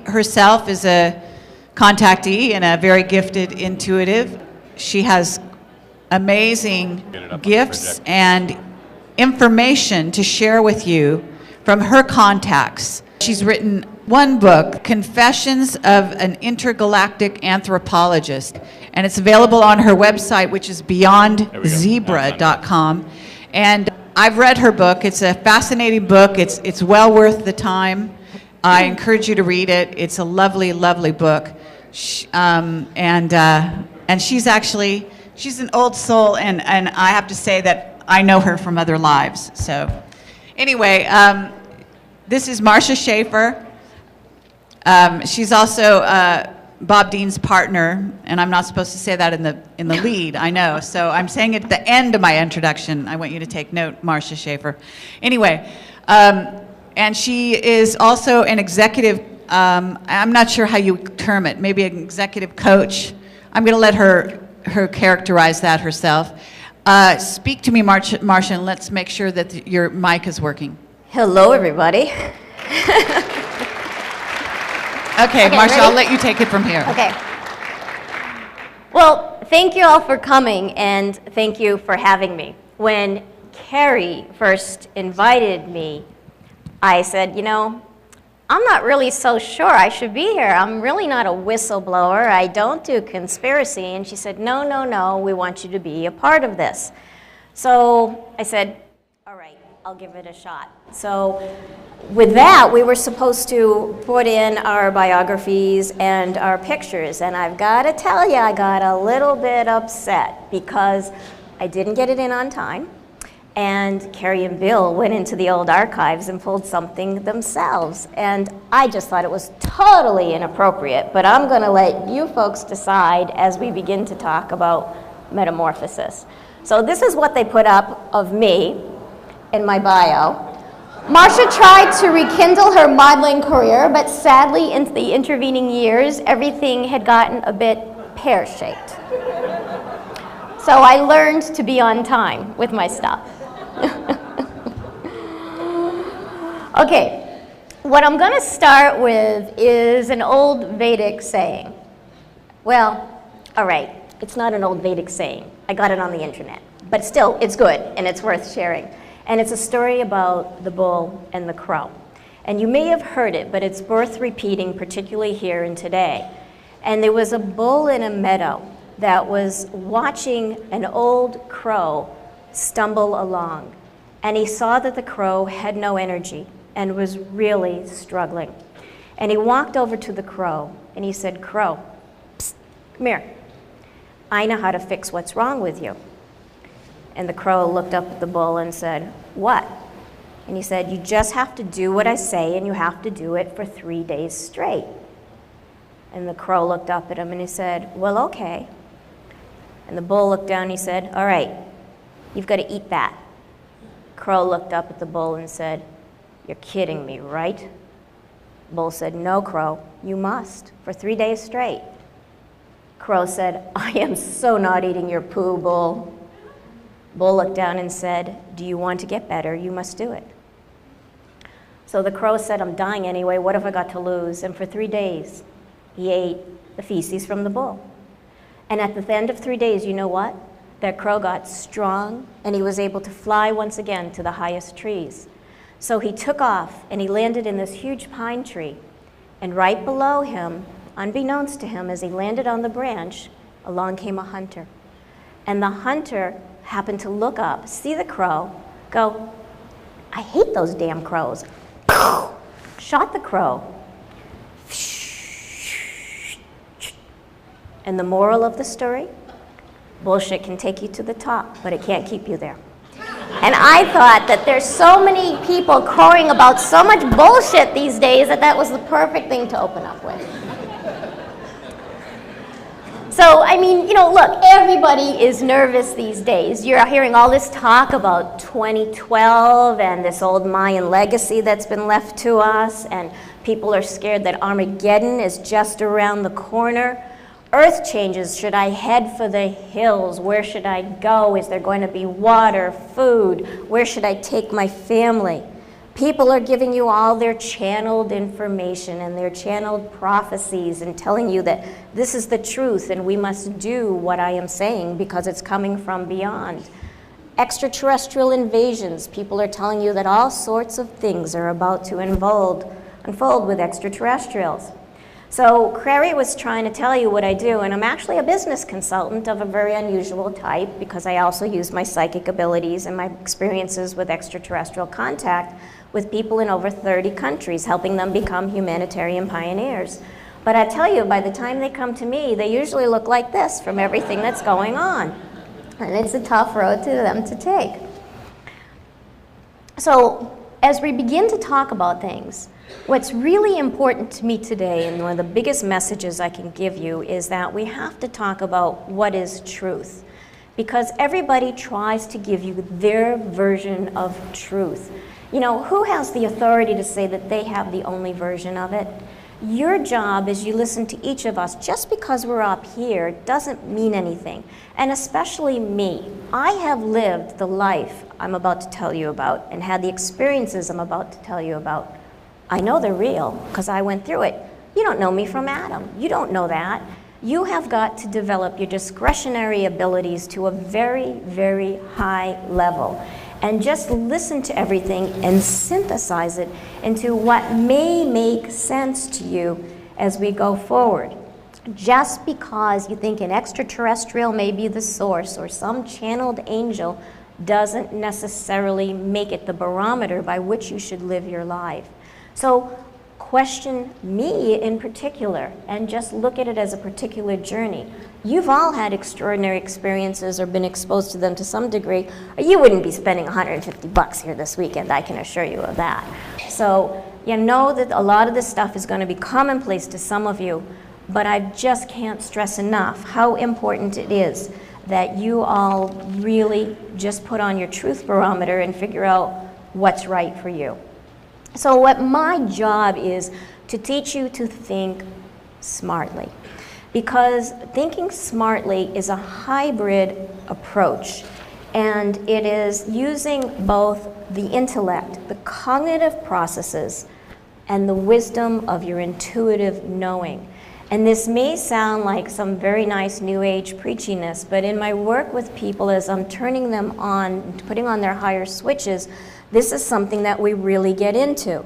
herself is a contactee and a very gifted intuitive. She has amazing gifts and information to share with you from her contacts. She's written one book, Confessions of an Intergalactic Anthropologist, and it's available on her website, which is beyondzebra.com. And I've read her book. It's a fascinating book. It's well worth the time. I encourage you to read it. It's a lovely, lovely book. And she's an old soul, and I have to say that I know her from other lives. So anyway, this is Marcia Schafer. She's also Bob Dean's partner, and I'm not supposed to say that in the lead, I know. So I'm saying it at the end of my introduction. I want you to take note, Marcia Schafer. Anyway, and she is also an executive, I'm not sure how you term it, maybe an executive coach. I'm going to let her characterize that herself. Speak to me, Marcia, and let's make sure that your mic is working. Hello, everybody. Okay, Marcia, ready? I'll let you take it from here. Okay. Well, thank you all for coming, and thank you for having me. When Carrie first invited me, I said, you know, I'm not really so sure I should be here. I'm really not a whistleblower. I don't do conspiracy. And she said, no, no, no, we want you to be a part of this. So I said, all right, I'll give it a shot. So with that, we were supposed to put in our biographies and our pictures. And I've got to tell you, I got a little bit upset because I didn't get it in on time. And Carrie and Bill went into the old archives and pulled something themselves. And I just thought it was totally inappropriate. But I'm going to let you folks decide as we begin to talk about metamorphosis. So this is what they put up of me in my bio. Marcia tried to rekindle her modeling career, but sadly, in the intervening years, everything had gotten a bit pear-shaped. So I learned to be on time with my stuff. Okay, what I'm going to start with is an old Vedic saying. Well, all right, it's not an old Vedic saying. I got it on the internet. But still, it's good, and it's worth sharing. And it's a story about the bull and the crow. And you may have heard it, but it's worth repeating, particularly here and today. And there was a bull in a meadow that was watching an old crow stumble along. And he saw that the crow had no energy and was really struggling. And he walked over to the crow and he said, "Crow, psst, come here. I know how to fix what's wrong with you." And the crow looked up at the bull and said, "What?" And he said, "You just have to do what I say, and you have to do it for 3 days straight." And the crow looked up at him and he said, "Well, okay." And the bull looked down and he said, "All right, you've got to eat that." Crow looked up at the bull and said, "You're kidding me, right?" Bull said, "No, Crow, you must, for 3 days straight." Crow said, "I am so not eating your poo, Bull." Bull looked down and said, "Do you want to get better? You must do it." So the crow said, "I'm dying anyway, what have I got to lose?" And for 3 days, he ate the feces from the bull. And at the end of 3 days, you know what? That crow got strong, and he was able to fly once again to the highest trees. So he took off, and he landed in this huge pine tree. And right below him, unbeknownst to him, as he landed on the branch, along came a hunter. And the hunter happened to look up, see the crow, go, "I hate those damn crows." Shot the crow. And the moral of the story? Bullshit can take you to the top, but it can't keep you there. And I thought that there's so many people crowing about so much bullshit these days that was the perfect thing to open up with. So, I mean, you know, look, everybody is nervous these days. You're hearing all this talk about 2012 and this old Mayan legacy that's been left to us, and people are scared that Armageddon is just around the corner. Earth changes. Should I head for the hills? Where should I go? Is there going to be water, food? Where should I take my family? People are giving you all their channeled information and their channeled prophecies and telling you that this is the truth and we must do what I am saying because it's coming from beyond. Extraterrestrial invasions, people are telling you that all sorts of things are about to unfold with extraterrestrials. So Crary was trying to tell you what I do, and I'm actually a business consultant of a very unusual type because I also use my psychic abilities and my experiences with extraterrestrial contact with people in over 30 countries, helping them become humanitarian pioneers. But I tell you, by the time they come to me, they usually look like this from everything that's going on. And it's a tough road to them to take. So as we begin to talk about things, what's really important to me today, and one of the biggest messages I can give you, is that we have to talk about what is truth. Because everybody tries to give you their version of truth. You know, who has the authority to say that they have the only version of it? Your job is you listen to each of us. Just because we're up here doesn't mean anything. And especially me. I have lived the life I'm about to tell you about and had the experiences I'm about to tell you about. I know they're real because I went through it. You don't know me from Adam. You don't know that. You have got to develop your discretionary abilities to a very, very high level. And just listen to everything and synthesize it into what may make sense to you as we go forward. Just because you think an extraterrestrial may be the source or some channeled angel doesn't necessarily make it the barometer by which you should live your life. So question me in particular and just look at it as a particular journey. You've all had extraordinary experiences or been exposed to them to some degree, or you wouldn't be spending $150 here this weekend, I can assure you of that. So you know that a lot of this stuff is going to be commonplace to some of you, but I just can't stress enough how important it is that you all really just put on your truth barometer and figure out what's right for you. So what my job is to teach you to think smartly. Because thinking smartly is a hybrid approach, and it is using both the intellect, the cognitive processes, and the wisdom of your intuitive knowing. And this may sound like some very nice New Age preachiness, but in my work with people as I'm turning them on, putting on their higher switches, this is something that we really get into.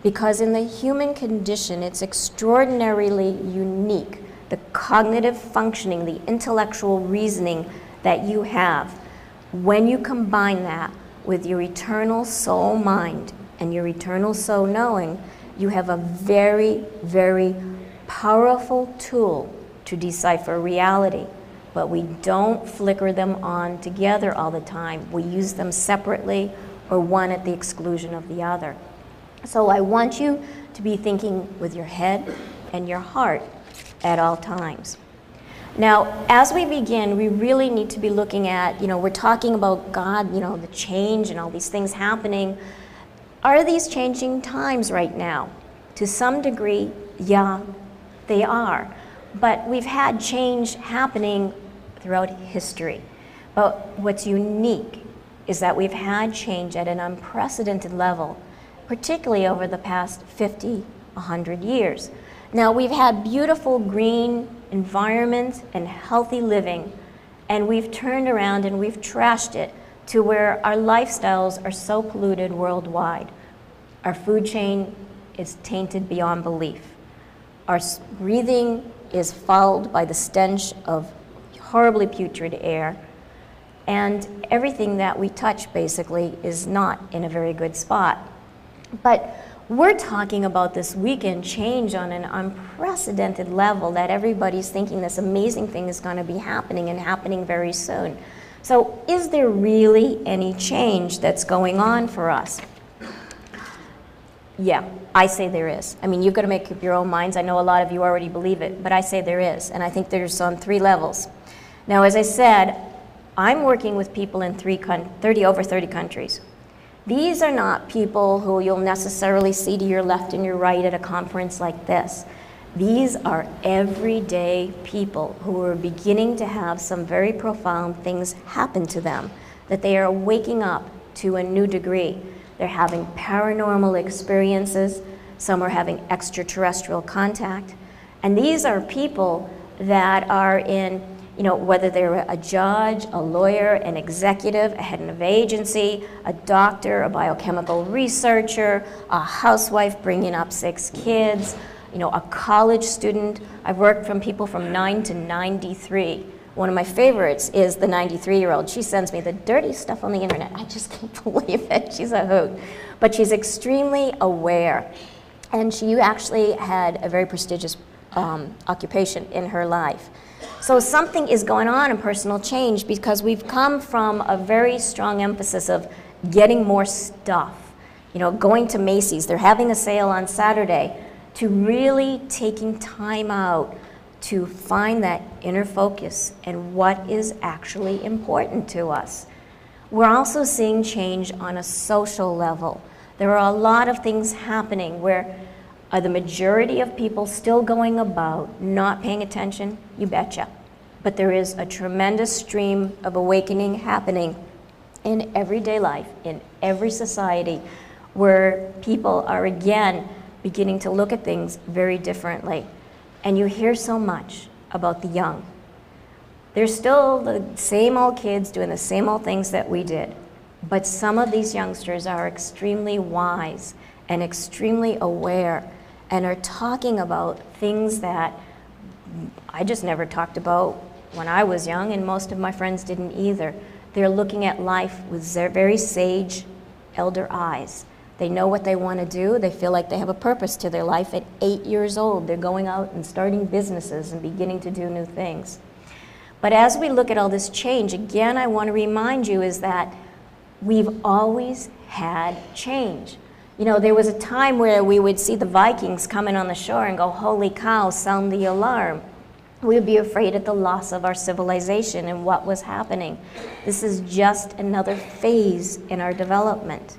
Because in the human condition, it's extraordinarily unique. The cognitive functioning, the intellectual reasoning that you have. When you combine that with your eternal soul mind and your eternal soul knowing, you have a very, very powerful tool to decipher reality. But we don't flicker them on together all the time. We use them separately or one at the exclusion of the other. So I want you to be thinking with your head and your heart at all times. Now, as we begin, we really need to be looking at, we're talking about God, the change and all these things happening. Are these changing times right now? To some degree, yeah, they are. But we've had change happening throughout history. But what's unique is that we've had change at an unprecedented level, particularly over the past 50, 100 years. Now, we've had beautiful green environments and healthy living, and we've turned around and we've trashed it to where our lifestyles are so polluted worldwide. Our food chain is tainted beyond belief. Our breathing is fouled by the stench of horribly putrid air, and everything that we touch basically is not in a very good spot. But we're talking about this weekend change on an unprecedented level that everybody's thinking this amazing thing is going to be happening and happening very soon. So is there really any change that's going on for us? Yeah, I say there is. I mean, you've got to make up your own minds. I know a lot of you already believe it, but I say there is, and I think there's on 3 levels. Now, as I said, I'm working with people in over 30 countries. These are not people who you'll necessarily see to your left and your right at a conference like this. These are everyday people who are beginning to have some very profound things happen to them, that they are waking up to a new degree, They're having paranormal experiences. Some are having extraterrestrial contact. And these are people that are in, you know, whether they're a judge, a lawyer, an executive, a head of agency, a doctor, a biochemical researcher, a housewife bringing up 6 kids, you know, a college student. I've worked from people from 9 to 93. One of my favorites is the 93-year-old. She sends me the dirty stuff on the internet. I just can't believe it. She's a hoot. But she's extremely aware. And she actually had a very prestigious occupation in her life. So something is going on in personal change because we've come from a very strong emphasis of getting more stuff. You know, going to Macy's, they're having a sale on Saturday, to really taking time out to find that inner focus and what is actually important to us. We're also seeing change on a social level. There are a lot of things happening where are the majority of people still going about not paying attention? You betcha. But there is a tremendous stream of awakening happening in everyday life, in every society, where people are again beginning to look at things very differently. And you hear so much about the young. They're still the same old kids doing the same old things that we did. But some of these youngsters are extremely wise and extremely aware and are talking about things that I just never talked about when I was young, and most of my friends didn't either. They're looking at life with very sage, elder eyes. They know what they want to do. They feel like they have a purpose to their life. At 8 years old, they're going out and starting businesses and beginning to do new things. But as we look at all this change, again, I want to remind you is that we've always had change. You know, there was a time where we would see the Vikings coming on the shore and go, holy cow, sound the alarm. We would be afraid at the loss of our civilization and what was happening. This is just another phase in our development.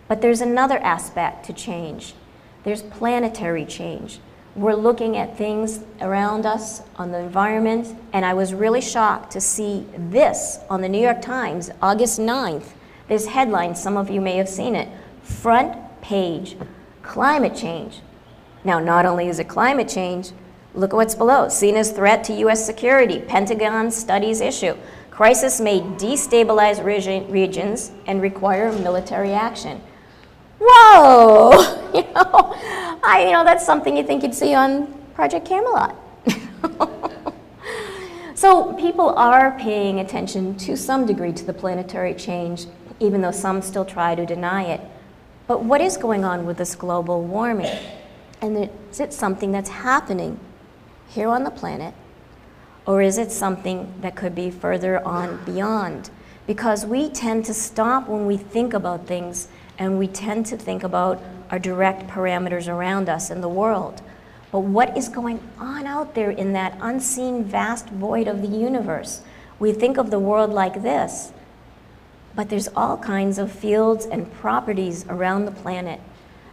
But there's another aspect to change. There's planetary change. We're looking at things around us on the environment, and I was really shocked to see this on the New York Times, August 9th. This headline, some of you may have seen it, front page, climate change. Now, not only is it climate change, look at what's below. Seen as threat to U.S. security, Pentagon studies issue. Crisis may destabilize regions and require military action. Whoa! You know, that's something you think you'd see on Project Camelot. So people are paying attention to some degree to the planetary change, even though some still try to deny it. But what is going on with this global warming? And is it something that's happening here on the planet, or is it something that could be further on beyond? Because we tend to stop when we think about things, and we tend to think about our direct parameters around us in the world. But what is going on out there in that unseen vast void of the universe? We think of the world like this, but there's all kinds of fields and properties around the planet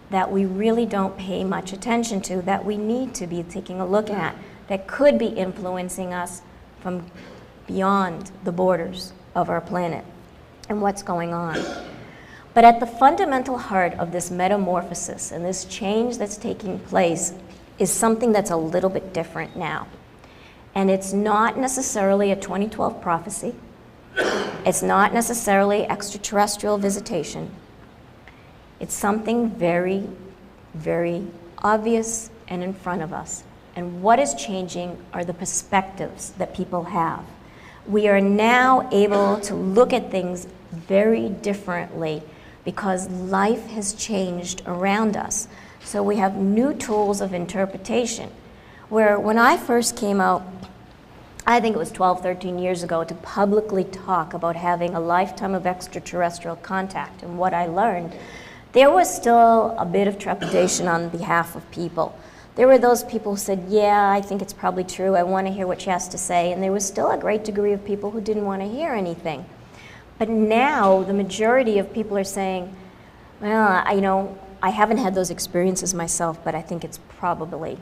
that we really don't pay much attention to, that we need to be taking a look at, that could be influencing us from beyond the borders of our planet and what's going on. But at the fundamental heart of this metamorphosis and this change that's taking place is something that's a little bit different now. And it's not necessarily a 2012 prophecy. It's not necessarily extraterrestrial visitation. It's something very, very obvious and in front of us. And what is changing are the perspectives that people have. We are now able to look at things very differently because life has changed around us. So we have new tools of interpretation. Where when I first came out, I think it was 12, 13 years ago, to publicly talk about having a lifetime of extraterrestrial contact and what I learned, there was still a bit of trepidation on behalf of people. There were those people who said, yeah, I think it's probably true, I want to hear what she has to say, and there was still a great degree of people who didn't want to hear anything. But now, the majority of people are saying, well, I haven't had those experiences myself, but I think it's probably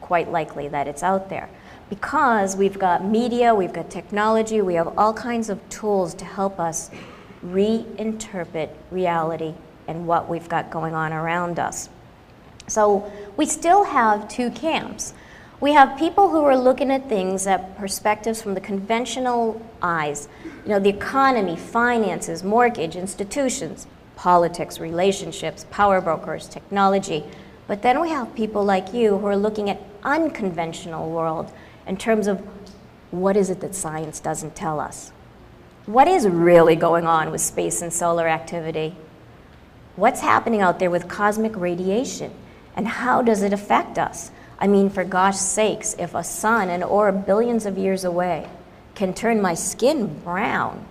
quite likely that it's out there. Because we've got media, we've got technology, we have all kinds of tools to help us reinterpret reality and what we've got going on around us. So we still have two camps. We have people who are looking at things at perspectives from the conventional eyes, you know, the economy, finances, mortgage, institutions, politics, relationships, power brokers, technology. But then we have people like you who are looking at unconventional world in terms of what is it that science doesn't tell us? What is really going on with space and solar activity? What's happening out there with cosmic radiation? And how does it affect us? I mean, for gosh sakes, if a sun, an orb billions of years away, can turn my skin brown,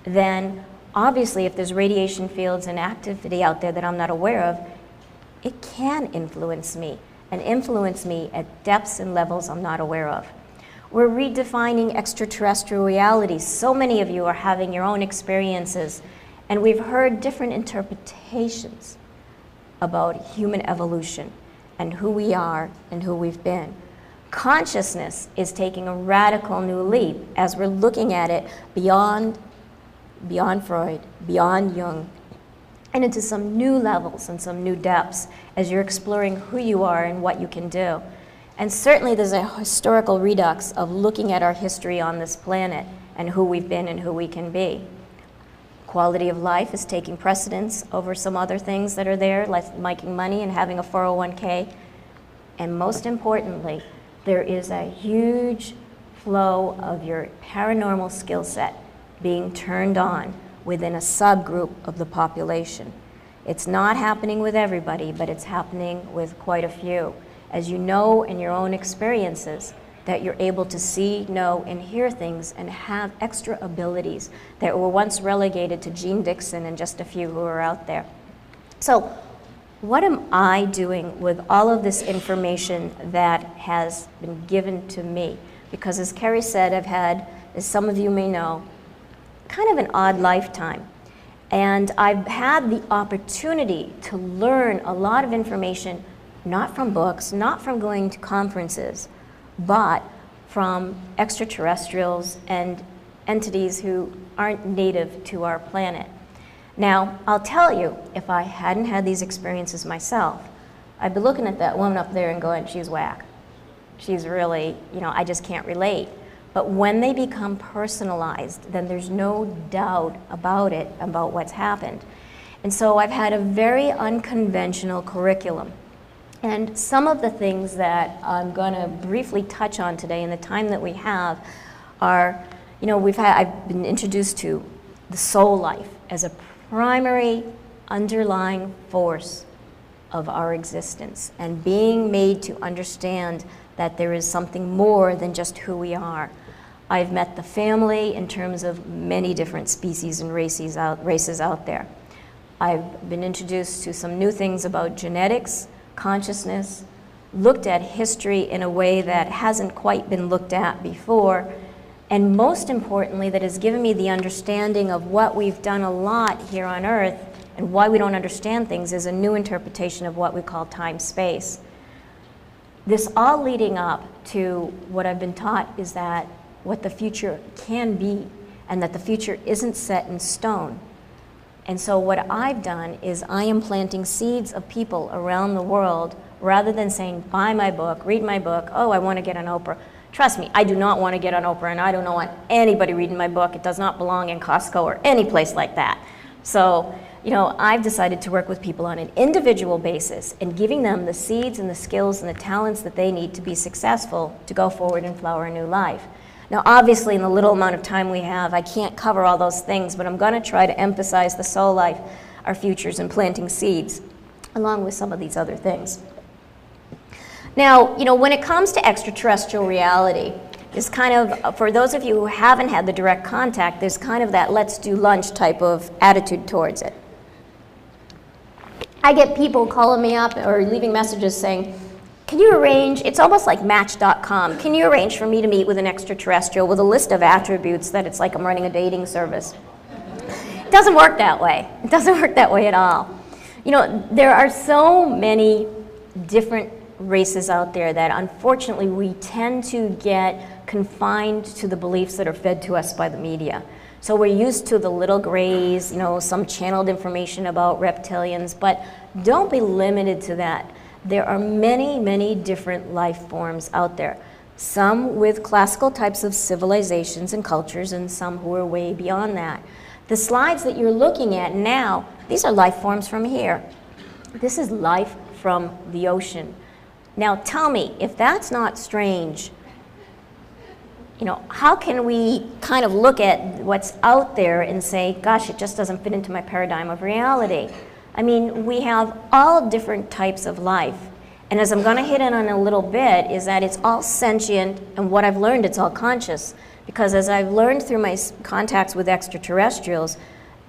then obviously if there's radiation fields and activity out there that I'm not aware of, it can influence me, and influence me at depths and levels I'm not aware of. We're redefining extraterrestrial reality. So many of you are having your own experiences, and we've heard different interpretations about human evolution and who we are and who we've been. Consciousness is taking a radical new leap as we're looking at it beyond Freud, beyond Jung, and into some new levels and some new depths as you're exploring who you are and what you can do. And certainly there's a historical redux of looking at our history on this planet and who we've been and who we can be. Quality of life is taking precedence over some other things that are there, like making money and having a 401k. And most importantly, there is a huge flow of your paranormal skill set being turned on within a subgroup of the population. It's not happening with everybody, but it's happening with quite a few. As you know in your own experiences, that you're able to see, know, and hear things and have extra abilities that were once relegated to Gene Dixon and just a few who are out there. So what am I doing with all of this information that has been given to me? Because as Kerry said, I've had, as some of you may know, kind of an odd lifetime. And I've had the opportunity to learn a lot of information, not from books, not from going to conferences, but from extraterrestrials and entities who aren't native to our planet. Now, I'll tell you, if I hadn't had these experiences myself, I'd be looking at that woman up there and going, she's whack. She's really, you know, I just can't relate. But when they become personalized, then there's no doubt about it, about what's happened. And so I've had a very unconventional curriculum. And some of the things that I'm going to briefly touch on today in the time that we have are, you know, I've been introduced to the soul life as a primary underlying force of our existence, and being made to understand that there is something more than just who we are. I've met the family in terms of many different species and races out there. I've been introduced to some new things about genetics, consciousness, looked at history in a way that hasn't quite been looked at before, and most importantly, that has given me the understanding of what we've done a lot here on Earth and why we don't understand things is a new interpretation of what we call time-space. This all leading up to what I've been taught is that what the future can be, and that the future isn't set in stone. And so what I've done is I am planting seeds of people around the world, rather than saying, buy my book, read my book, oh, I want to get on Oprah. Trust me, I do not want to get on Oprah, and I don't want anybody reading my book. It does not belong in Costco or any place like that. So, you know, I've decided to work with people on an individual basis and giving them the seeds and the skills and the talents that they need to be successful to go forward and flower a new life. Now, obviously, in the little amount of time we have, I can't cover all those things, but I'm going to try to emphasize the soul life, our futures, and planting seeds, along with some of these other things. Now, you know, when it comes to extraterrestrial reality, there's kind of, for those of you who haven't had the direct contact, there's kind of that let's do lunch type of attitude towards it. I get people calling me up or leaving messages saying, can you arrange, it's almost like Match.com, can you arrange for me to meet with an extraterrestrial with a list of attributes that it's like I'm running a dating service? It doesn't work that way. It doesn't work that way at all. You know, there are so many different races out there that unfortunately we tend to get confined to the beliefs that are fed to us by the media. So we're used to the little grays, you know, some channeled information about reptilians, but don't be limited to that. There are many, many different life forms out there. Some with classical types of civilizations and cultures, and some who are way beyond that. The slides that you're looking at now, these are life forms from here. This is life from the ocean. Now tell me, if that's not strange, you know, how can we kind of look at what's out there and say, gosh, it just doesn't fit into my paradigm of reality? I mean, we have all different types of life. And as I'm going to hit in on a little bit, is that it's all sentient, and what I've learned, it's all conscious. Because as I've learned through my contacts with extraterrestrials,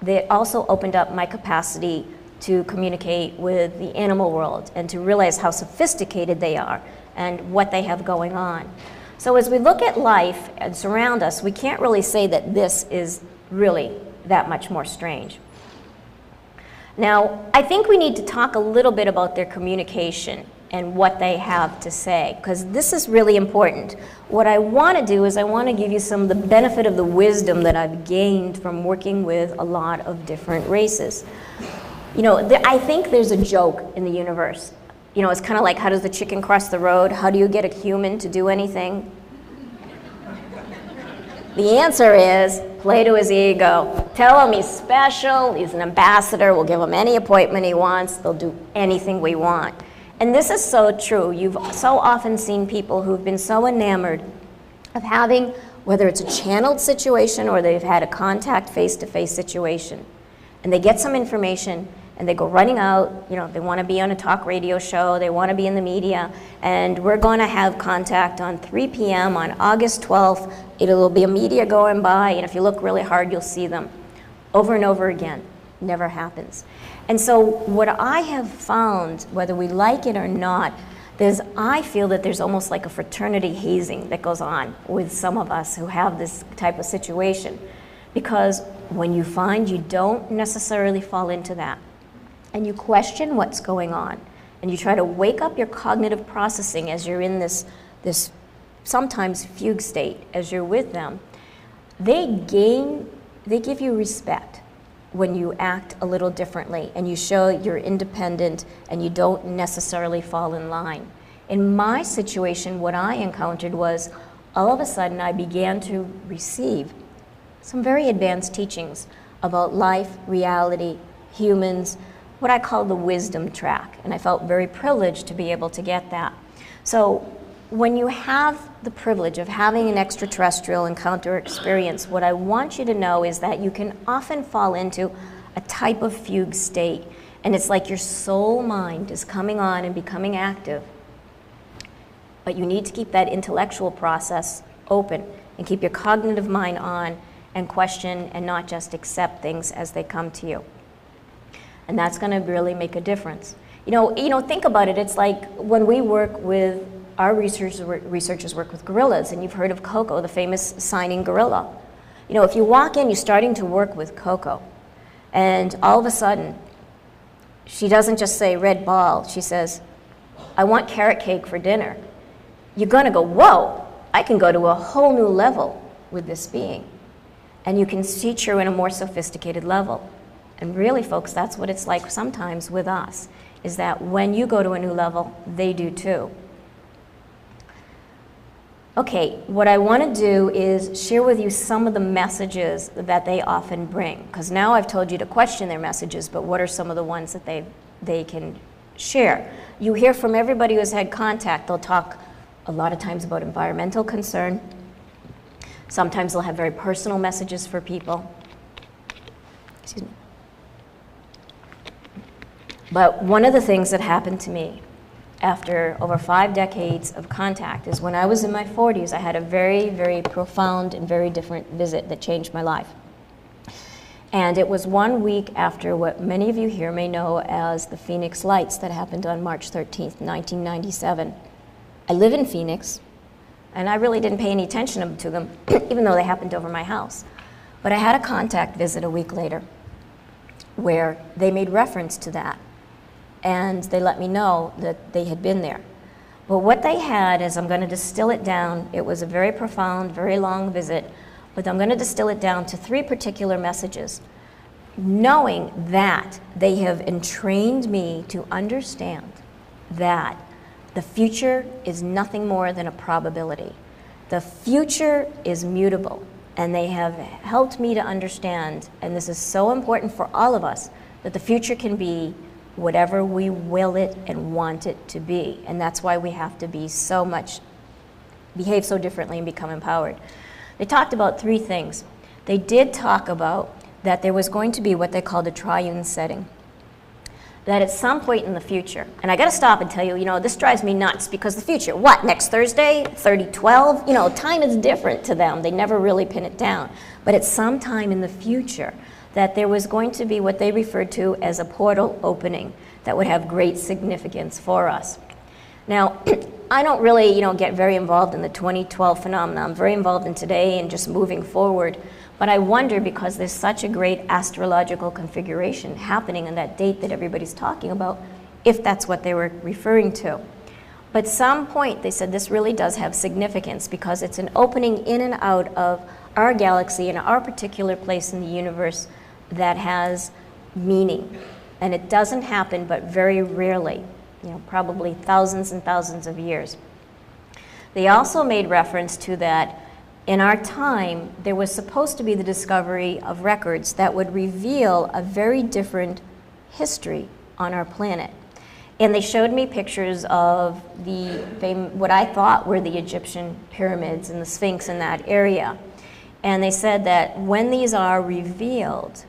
they also opened up my capacity to communicate with the animal world and to realize how sophisticated they are and what they have going on. So as we look at life and surround us, we can't really say that this is really that much more strange. Now, I think we need to talk a little bit about their communication and what they have to say, because this is really important. What I want to do is I want to give you some of the benefit of the wisdom that I've gained from working with a lot of different races. You know, I think there's a joke in the universe. You know, it's kind of like, how does the chicken cross the road? How do you get a human to do anything? The answer is, play to his ego. Tell him he's special, he's an ambassador, we'll give him any appointment he wants, they'll do anything we want. And this is so true. You've so often seen people who've been so enamored of having, whether it's a channeled situation or they've had a contact face-to-face situation, and they get some information and they go running out, you know, they want to be on a talk radio show, they want to be in the media, and we're going to have contact on 3 p.m. on August 12th. It'll be a media going by, and if you look really hard, you'll see them. Over and over again. Never happens. And so what I have found, whether we like it or not, is I feel that there's almost like a fraternity hazing that goes on with some of us who have this type of situation. Because when you find you don't necessarily fall into that, and you question what's going on, and you try to wake up your cognitive processing as you're in this sometimes fugue state as you're with them, they give you respect when you act a little differently and you show you're independent and you don't necessarily fall in line. In my situation, what I encountered was all of a sudden I began to receive some very advanced teachings about life, reality, humans, what I call the wisdom track, and I felt very privileged to be able to get that. So when you have the privilege of having an extraterrestrial encounter experience, what I want you to know is that you can often fall into a type of fugue state, and it's like your soul mind is coming on and becoming active, but you need to keep that intellectual process open and keep your cognitive mind on and question and not just accept things as they come to you. And that's going to really make a difference. You know, think about it. It's like when we work with, our researchers work with gorillas, and you've heard of Coco, the famous signing gorilla. You know, if you walk in, you're starting to work with Coco, and all of a sudden, she doesn't just say red ball, she says, I want carrot cake for dinner. You're going to go, whoa, I can go to a whole new level with this being. And you can teach her in a more sophisticated level. And really, folks, that's what it's like sometimes with us, is that when you go to a new level, they do too. Okay, what I want to do is share with you some of the messages that they often bring, because now I've told you to question their messages, but what are some of the ones that they can share? You hear from everybody who's had contact. They'll talk a lot of times about environmental concern. Sometimes they'll have very personal messages for people. Excuse me. But one of the things that happened to me after over 5 decades of contact is when I was in my 40s, I had a very, very profound and very different visit that changed my life. And it was 1 week after what many of you here may know as the Phoenix Lights that happened on March 13th, 1997. I live in Phoenix, and I really didn't pay any attention to them, even though they happened over my house. But I had a contact visit a week later where they made reference to that. And they let me know that they had been there. But what they had is, I'm going to distill it down, it was a very profound, very long visit, But I'm going to distill it down to 3 particular messages, knowing that they have entrained me to understand that the future is nothing more than a probability. The future is mutable, and they have helped me to understand, and this is so important for all of us, that the future can be whatever we will it and want it to be. And that's why we have to be so much, behave so differently and become empowered. They talked about 3 things. They did talk about that there was going to be what they called a triune setting. That at some point in the future, and I got to stop and tell you, you know, this drives me nuts because the future, what, next Thursday, 3012? You know, time is different to them. They never really pin it down. But at some time in the future, that there was going to be what they referred to as a portal opening that would have great significance for us. Now, I don't really, you know, get very involved in the 2012 phenomenon. I'm very involved in today and just moving forward. But I wonder, because there's such a great astrological configuration happening on that date that everybody's talking about, if that's what they were referring to. But some point, they said this really does have significance because it's an opening in and out of our galaxy and our particular place in the universe that has meaning. And it doesn't happen but very rarely, you know, probably thousands and thousands of years. They also made reference to that in our time, there was supposed to be the discovery of records that would reveal a very different history on our planet. And they showed me pictures of what I thought were the Egyptian pyramids and the Sphinx in that area. And they said that when these are revealed,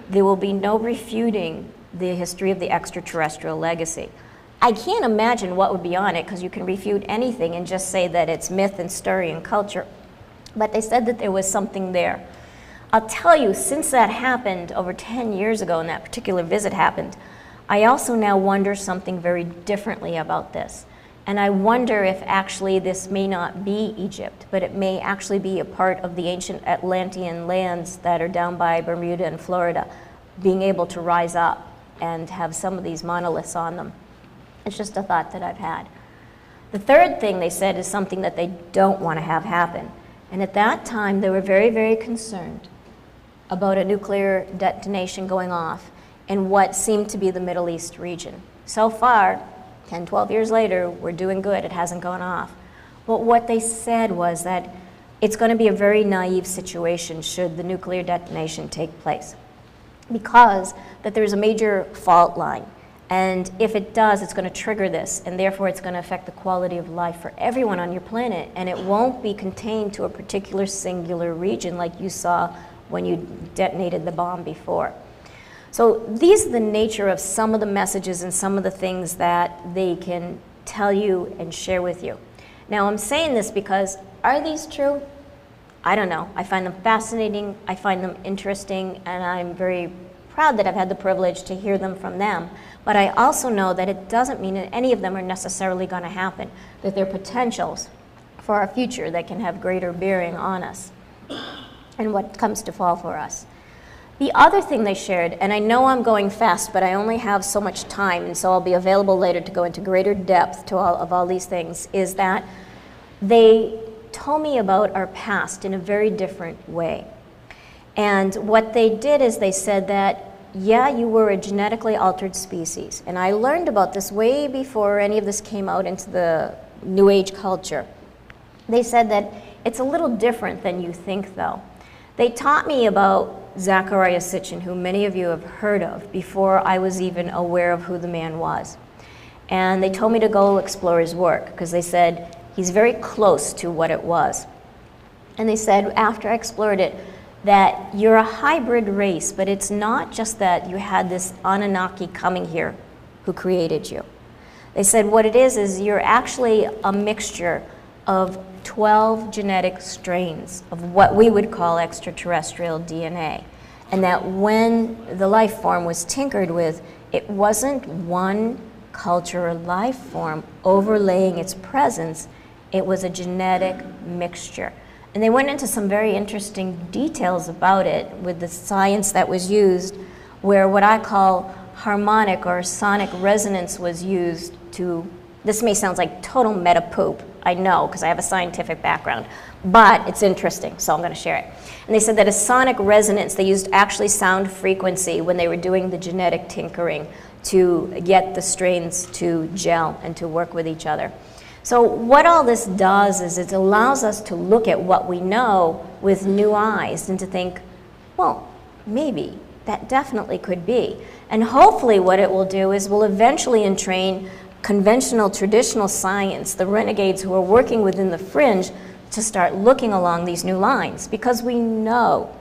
there will be no refuting the history of the extraterrestrial legacy. I can't imagine what would be on it, because you can refute anything and just say that it's myth and story and culture. But they said that there was something there. I'll tell you, since that happened over 10 years ago and that particular visit happened, I also now wonder something very differently about this. And I wonder if actually this may not be Egypt, but it may actually be a part of the ancient Atlantean lands that are down by Bermuda and Florida, being able to rise up and have some of these monoliths on them. It's just a thought that I've had. The third thing they said is something that they don't want to have happen. And at that time, they were very, very concerned about a nuclear detonation going off in what seemed to be the Middle East region. So far, 10, 12 years later, we're doing good. It hasn't gone off. But what they said was that it's going to be a very naive situation should the nuclear detonation take place, because that there's a major fault line. And if it does, it's going to trigger this, and therefore it's going to affect the quality of life for everyone on your planet, and it won't be contained to a particular singular region like you saw when you detonated the bomb before. So these are the nature of some of the messages and some of the things that they can tell you and share with you. Now, I'm saying this because, are these true? I don't know. I find them fascinating, I find them interesting, and I'm very proud that I've had the privilege to hear them from them. But I also know that it doesn't mean that any of them are necessarily going to happen, that they're potentials for our future that can have greater bearing on us and what comes to fall for us. The other thing they shared, and I know I'm going fast, but I only have so much time, and so I'll be available later to go into greater depth to all these things, is that they told me about our past in a very different way. And what they did is they said that, yeah, you were a genetically altered species. And I learned about this way before any of this came out into the New Age culture. They said that it's a little different than you think, though. They taught me about Zecharia Sitchin, who many of you have heard of, before I was even aware of who the man was. And they told me to go explore his work, because they said he's very close to what it was. And they said, after I explored it, that you're a hybrid race, but it's not just that you had this Anunnaki coming here who created you. They said what it is you're actually a mixture of 12 genetic strains of what we would call extraterrestrial DNA. And that when the life form was tinkered with, it wasn't one culture or life form overlaying its presence, it was a genetic mixture. And they went into some very interesting details about it with the science that was used, where what I call harmonic or sonic resonance was used to, this may sound like total meta poop, I know because I have a scientific background, but it's interesting, so I'm going to share it. And they said that a sonic resonance, they used actually sound frequency when they were doing the genetic tinkering to get the strains to gel and to work with each other. So what all this does is it allows us to look at what we know with new eyes and to think, well, maybe that definitely could be. And hopefully what it will do is will eventually entrain conventional, traditional science, the renegades who are working within the fringe, to start looking along these new lines, because we know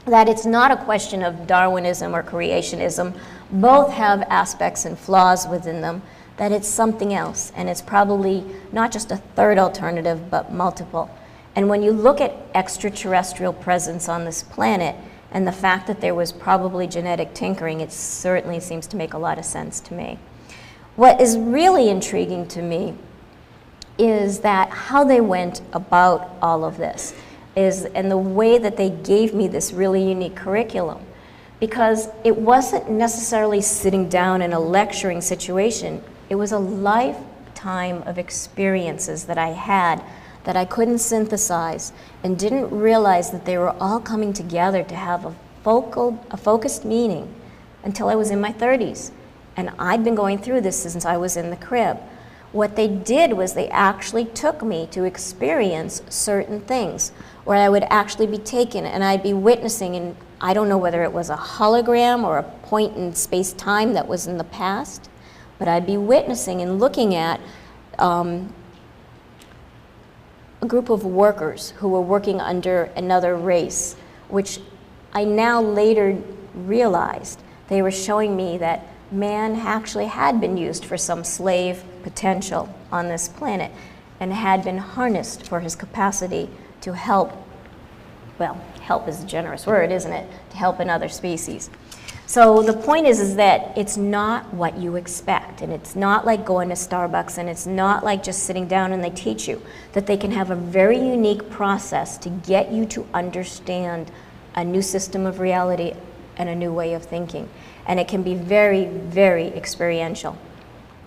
that it's not a question of Darwinism or creationism. Both have aspects and flaws within them, that it's something else, and it's probably not just a third alternative, but multiple. And when you look at extraterrestrial presence on this planet, and the fact that there was probably genetic tinkering, it certainly seems to make a lot of sense to me. What is really intriguing to me is that how they went about all of this and the way that they gave me this really unique curriculum. Because it wasn't necessarily sitting down in a lecturing situation. It was a lifetime of experiences that I had that I couldn't synthesize and didn't realize that they were all coming together to have a focused meaning until I was in my 30s. And I'd been going through this since I was in the crib. What they did was they actually took me to experience certain things where I would actually be taken and I'd be witnessing, and I don't know whether it was a hologram or a point in space-time that was in the past, but I'd be witnessing and looking at a group of workers who were working under another race, which I now later realized they were showing me that man actually had been used for some slave potential on this planet and had been harnessed for his capacity to help, well, help is a generous word, isn't it? To help another species. So the point is that it's not what you expect, and it's not like going to Starbucks, and it's not like just sitting down and they teach you, that they can have a very unique process to get you to understand a new system of reality and a new way of thinking. And it can be very, very experiential.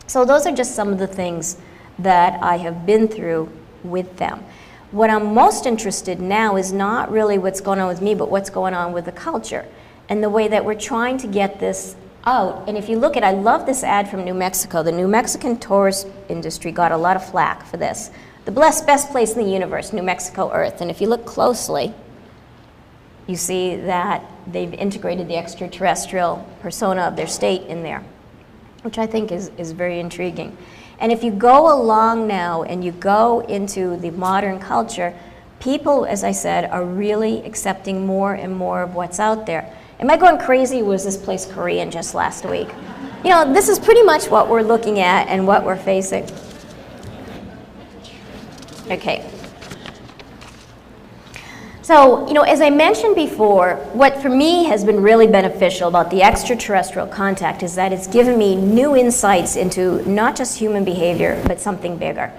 So those are just some of the things that I have been through with them. What I'm most interested in now is not really what's going on with me, but what's going on with the culture and the way that we're trying to get this out. And if you look at, I love this ad from New Mexico. The New Mexican tourist industry got a lot of flack for this. The best place in the universe, New Mexico Earth. And if you look closely, you see that they've integrated the extraterrestrial persona of their state in there, which I think is very intriguing. And if you go along now and you go into the modern culture, people, as I said, are really accepting more and more of what's out there. Am I going crazy? Was this place Korean just last week? You know, this is pretty much what we're looking at and what we're facing. Okay. So, you know, as I mentioned before, what for me has been really beneficial about the extraterrestrial contact is that it's given me new insights into not just human behavior, but something bigger.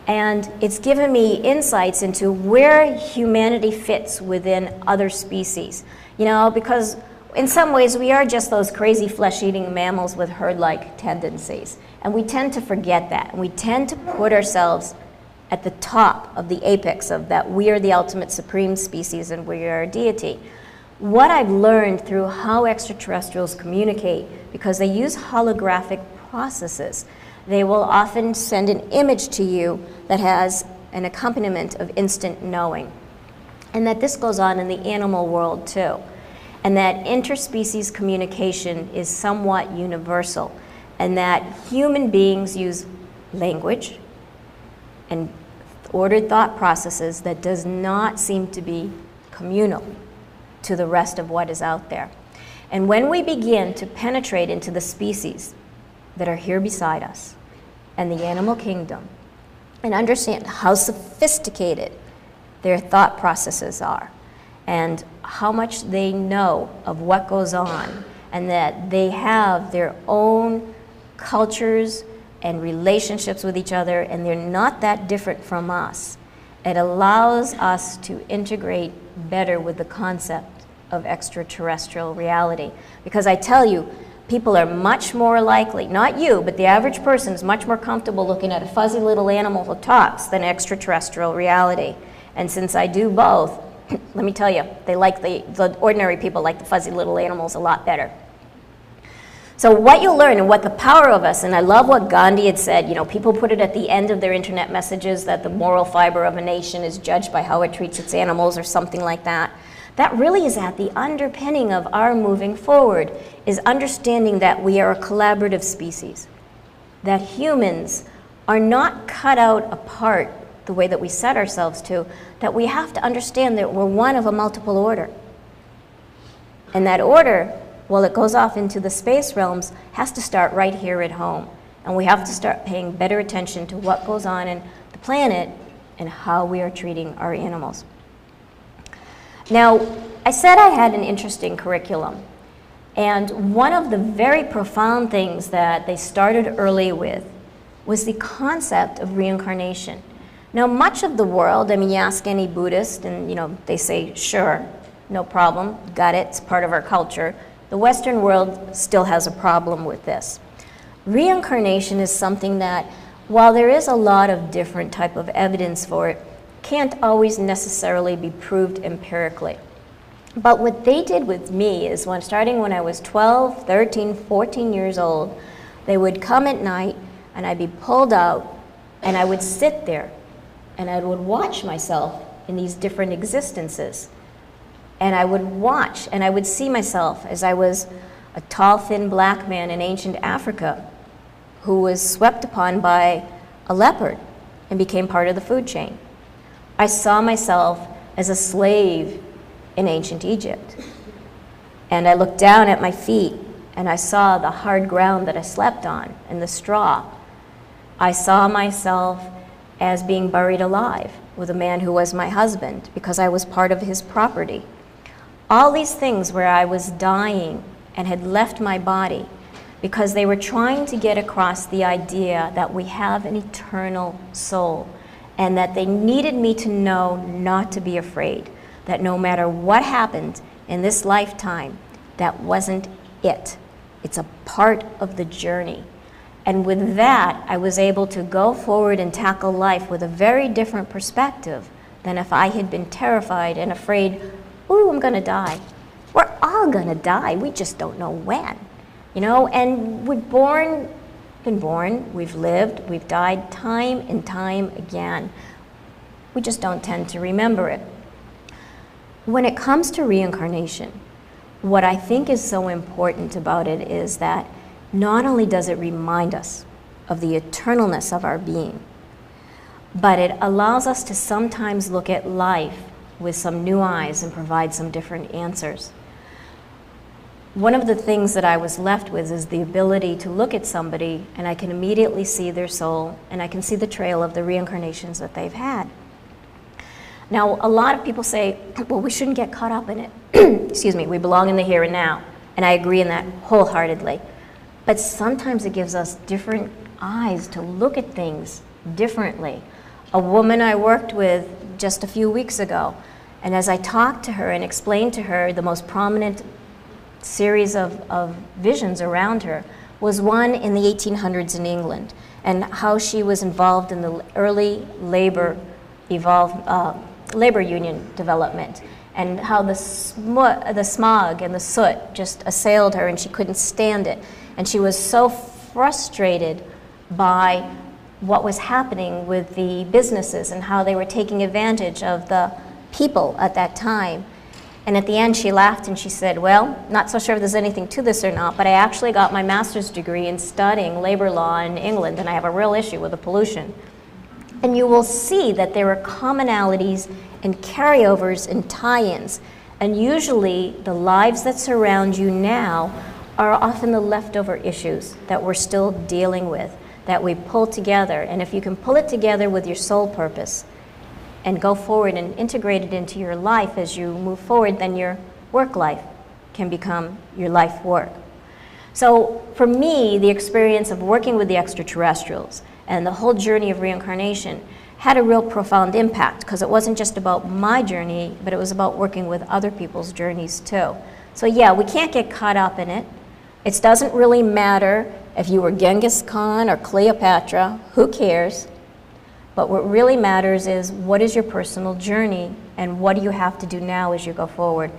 And it's given me insights into where humanity fits within other species. You know, because in some ways we are just those crazy flesh-eating mammals with herd-like tendencies. And we tend to forget that. And we tend to put ourselves at the top of the apex of that we are the ultimate supreme species and we are a deity. What I've learned through how extraterrestrials communicate, because they use holographic processes, they will often send an image to you that has an accompaniment of instant knowing. And that this goes on in the animal world too. And that interspecies communication is somewhat universal. And that human beings use language and ordered thought processes that does not seem to be communal to the rest of what is out there. And when we begin to penetrate into the species that are here beside us and the animal kingdom and understand how sophisticated their thought processes are and how much they know of what goes on and that they have their own cultures and relationships with each other, and they're not that different from us. It allows us to integrate better with the concept of extraterrestrial reality. Because I tell you, people are much more likely, not you, but the average person is much more comfortable looking at a fuzzy little animal with tops than extraterrestrial reality. And since I do both, let me tell you, they like the ordinary people like the fuzzy little animals a lot better. So what you'll learn and what the power of us, and I love what Gandhi had said, you know, people put it at the end of their internet messages that the moral fiber of a nation is judged by how it treats its animals or something like that. That really is at the underpinning of our moving forward, is understanding that we are a collaborative species, that humans are not cut out apart the way that we set ourselves to, that we have to understand that we're one of a multiple order. And that order, while it goes off into the space realms, has to start right here at home. And we have to start paying better attention to what goes on in the planet and how we are treating our animals. Now, I said I had an interesting curriculum. And one of the very profound things that they started early with was the concept of reincarnation. Now, much of the world, I mean, you ask any Buddhist and, you know, they say, sure, no problem, got it, it's part of our culture. The Western world still has a problem with this. Reincarnation is something that, while there is a lot of different type of evidence for it, can't always necessarily be proved empirically. But what they did with me is starting when I was 12, 13, 14 years old, they would come at night and I'd be pulled out and I would sit there and I would watch myself in these different existences. And I would watch, and I would see myself as I was a tall, thin black man in ancient Africa who was swept upon by a leopard and became part of the food chain. I saw myself as a slave in ancient Egypt. And I looked down at my feet, and I saw the hard ground that I slept on and the straw. I saw myself as being buried alive with a man who was my husband because I was part of his property. All these things where I was dying and had left my body because they were trying to get across the idea that we have an eternal soul and that they needed me to know not to be afraid, that no matter what happened in this lifetime, that wasn't it. It's a part of the journey. And with that, I was able to go forward and tackle life with a very different perspective than if I had been terrified and afraid, ooh, I'm gonna die. We're all gonna die, we just don't know when. You know, and we've been born, we've lived, we've died time and time again. We just don't tend to remember it. When it comes to reincarnation, what I think is so important about it is that not only does it remind us of the eternalness of our being, but it allows us to sometimes look at life with some new eyes and provide some different answers. One of the things that I was left with is the ability to look at somebody and I can immediately see their soul and I can see the trail of the reincarnations that they've had. Now, a lot of people say, well, we shouldn't get caught up in it. Excuse me, we belong in the here and now. And I agree in that wholeheartedly. But sometimes it gives us different eyes to look at things differently. A woman I worked with just a few weeks ago, and as I talked to her and explained to her the most prominent series of visions around her was one in the 1800s in England, and how she was involved in the early labor union development, and how the smog and the soot just assailed her and she couldn't stand it. And she was so frustrated by what was happening with the businesses and how they were taking advantage of the people at that time. And at the end she laughed and she said, well, not so sure if there's anything to this or not, but I actually got my master's degree in studying labor law in England and I have a real issue with the pollution. And you will see that there are commonalities and carryovers and tie-ins. And usually the lives that surround you now are often the leftover issues that we're still dealing with, that we pull together. And if you can pull it together with your soul purpose and go forward and integrate it into your life as you move forward, then your work life can become your life work. So for me, the experience of working with the extraterrestrials and the whole journey of reincarnation had a real profound impact, because it wasn't just about my journey, but it was about working with other people's journeys too. So yeah, we can't get caught up in it, It doesn't really matter if you were Genghis Khan or Cleopatra, who cares? But what really matters is what is your personal journey and what do you have to do now as you go forward.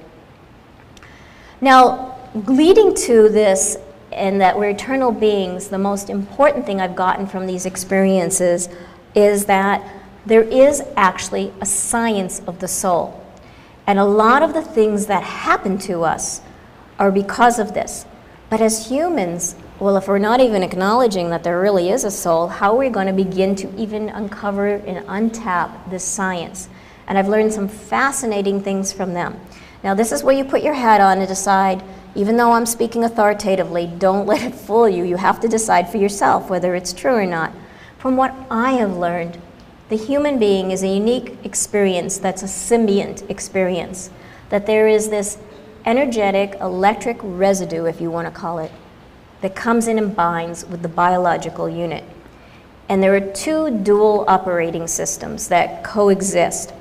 Now, leading to this and that we're eternal beings, the most important thing I've gotten from these experiences is that there is actually a science of the soul. And a lot of the things that happen to us are because of this. But as humans, well, if we're not even acknowledging that there really is a soul, how are we going to begin to even uncover and untap this science? And I've learned some fascinating things from them. Now, this is where you put your hat on and decide, even though I'm speaking authoritatively, don't let it fool you. You have to decide for yourself whether it's true or not. From what I have learned, the human being is a unique experience that's a symbiont experience, that there is this energetic, electric residue, if you want to call it, that comes in and binds with the biological unit. And there are two dual operating systems that coexist,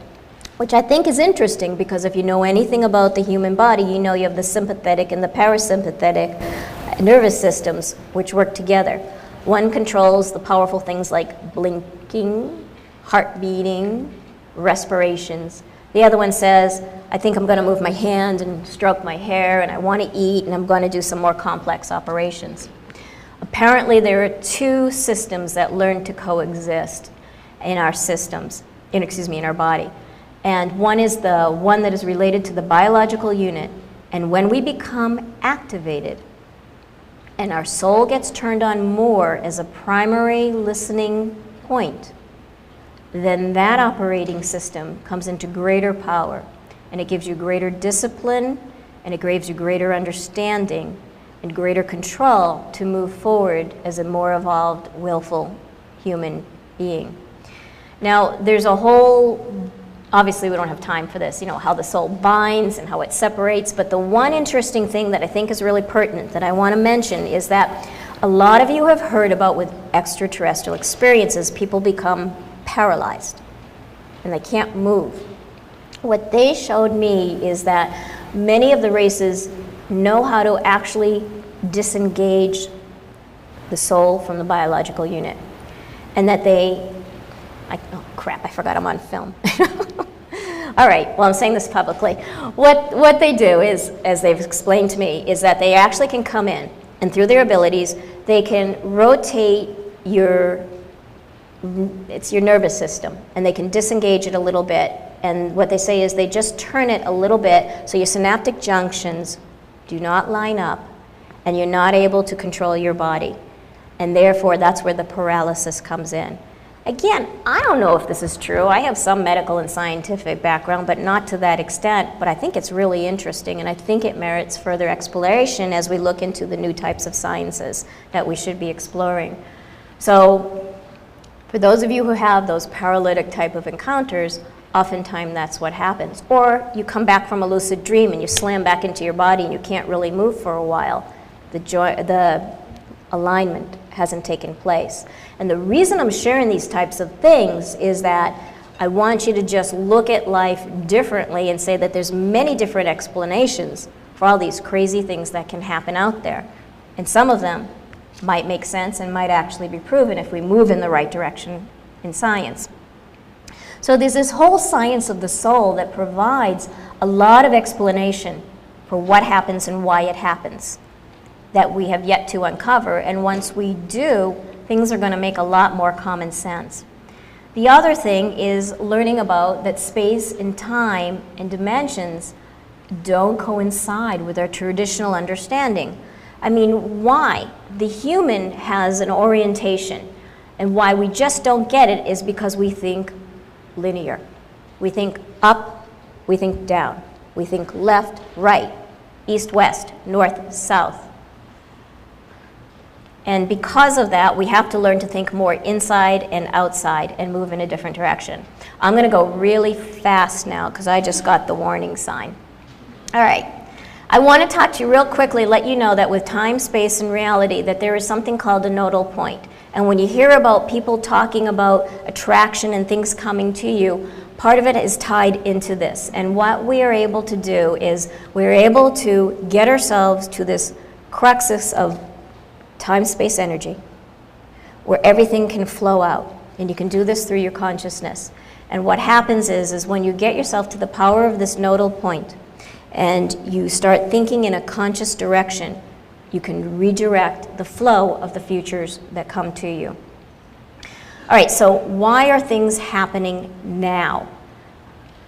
which I think is interesting because if you know anything about the human body, you know you have the sympathetic and the parasympathetic nervous systems which work together. One controls the powerful things like blinking, heart beating, respirations. The other one says, I think I'm going to move my hand and stroke my hair, and I want to eat, and I'm going to do some more complex operations. Apparently, there are two systems that learn to coexist in our systems, in our body. And one is the one that is related to the biological unit. And when we become activated, and our soul gets turned on more as a primary listening point, then that operating system comes into greater power, and it gives you greater discipline, and it gives you greater understanding and greater control to move forward as a more evolved, willful human being. Now, there's a whole, obviously we don't have time for this, how the soul binds and how it separates, but the one interesting thing that I think is really pertinent that I want to mention is that a lot of you have heard about with extraterrestrial experiences, people become paralyzed and they can't move. What they showed me is that many of the races know how to actually disengage the soul from the biological unit, and that oh crap, I forgot I'm on film. All right, well, I'm saying this publicly. What they do is, as they've explained to me, is that they actually can come in and through their abilities, they can rotate your nervous system, and they can disengage it a little bit. And what they say is they just turn it a little bit so your synaptic junctions do not line up and you're not able to control your body. And therefore, that's where the paralysis comes in. Again, I don't know if this is true. I have some medical and scientific background, but not to that extent. But I think it's really interesting, and I think it merits further exploration as we look into the new types of sciences that we should be exploring. So for those of you who have those paralytic type of encounters, oftentimes that's what happens. Or you come back from a lucid dream and you slam back into your body and you can't really move for a while. The alignment hasn't taken place. And the reason I'm sharing these types of things is that I want you to just look at life differently and say that there's many different explanations for all these crazy things that can happen out there. And some of them might make sense and might actually be proven if we move in the right direction in science. So there's this whole science of the soul that provides a lot of explanation for what happens and why it happens that we have yet to uncover. And once we do, things are going to make a lot more common sense. The other thing is learning about that space and time and dimensions don't coincide with our traditional understanding. I mean, why? The human has an orientation, and why we just don't get it is because we think linear. We think up, we think down. We think left, right, east, west, north, south. And because of that, we have to learn to think more inside and outside and move in a different direction. I'm going to go really fast now because I just got the warning sign. All right. I want to talk to you real quickly, let you know that with time, space, and reality, that there is something called a nodal point. And when you hear about people talking about attraction and things coming to you, part of it is tied into this. And what we are able to do is we're able to get ourselves to this cruxus of time-space energy, where everything can flow out. And you can do this through your consciousness. And what happens is when you get yourself to the power of this nodal point and you start thinking in a conscious direction, you can redirect the flow of the futures that come to you. All right, so why are things happening now?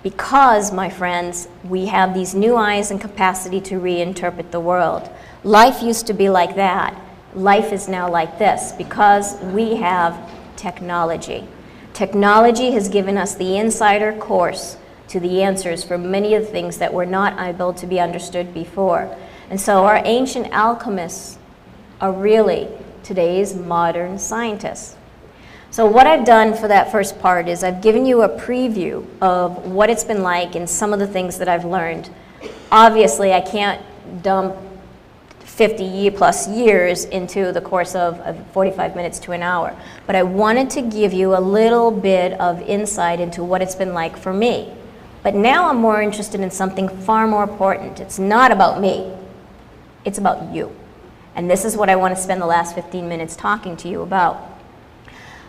Because, my friends, we have these new eyes and capacity to reinterpret the world. Life used to be like that. Life is now like this because we have technology. Technology has given us the insider course to the answers for many of the things that were not able to be understood before. And so our ancient alchemists are really today's modern scientists. So what I've done for that first part is I've given you a preview of what it's been like and some of the things that I've learned. Obviously, I can't dump 50+ years into the course of 45 minutes to an hour. But I wanted to give you a little bit of insight into what it's been like for me. But now I'm more interested in something far more important. It's not about me. It's about you. And this is what I want to spend the last 15 minutes talking to you about.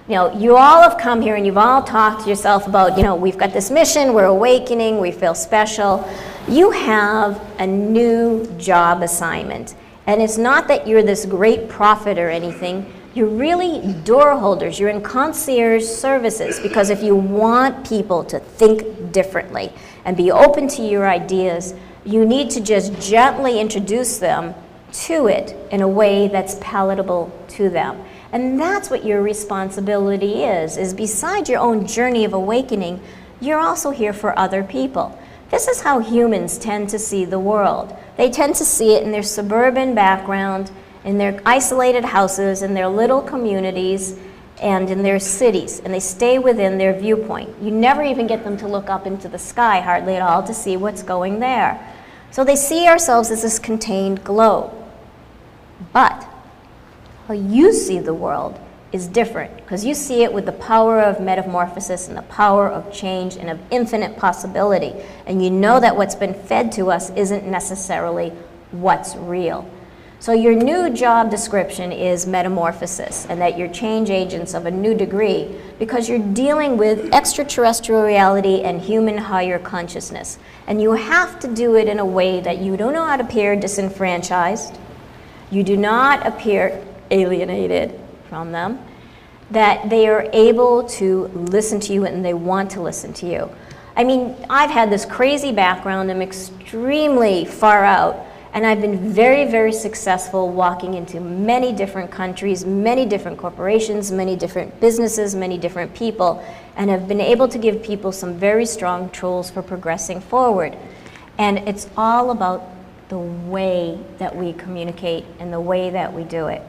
You know, you all have come here and you've all talked to yourself about, you know, we've got this mission, we're awakening, we feel special. You have a new job assignment. And it's not that you're this great prophet or anything. You're really door holders. You're in concierge services because if you want people to think differently and be open to your ideas, you need to just gently introduce them to it in a way that's palatable to them. And that's what your responsibility is beside your own journey of awakening, you're also here for other people. This is how humans tend to see the world. They tend to see it in their suburban background, in their isolated houses, in their little communities, and in their cities, and they stay within their viewpoint. You never even get them to look up into the sky, hardly at all, to see what's going there. So they see ourselves as this contained globe. But how you see the world is different, because you see it with the power of metamorphosis and the power of change and of infinite possibility. And you know that what's been fed to us isn't necessarily what's real. So your new job description is metamorphosis, and that you're change agents of a new degree because you're dealing with extraterrestrial reality and human higher consciousness. And you have to do it in a way that you do not appear disenfranchised, you do not appear alienated from them, that they are able to listen to you and they want to listen to you. I mean, I've had this crazy background, I'm extremely far out, and I've been very, very successful walking into many different countries, many different corporations, many different businesses, many different people, and have been able to give people some very strong tools for progressing forward. And it's all about the way that we communicate and the way that we do it.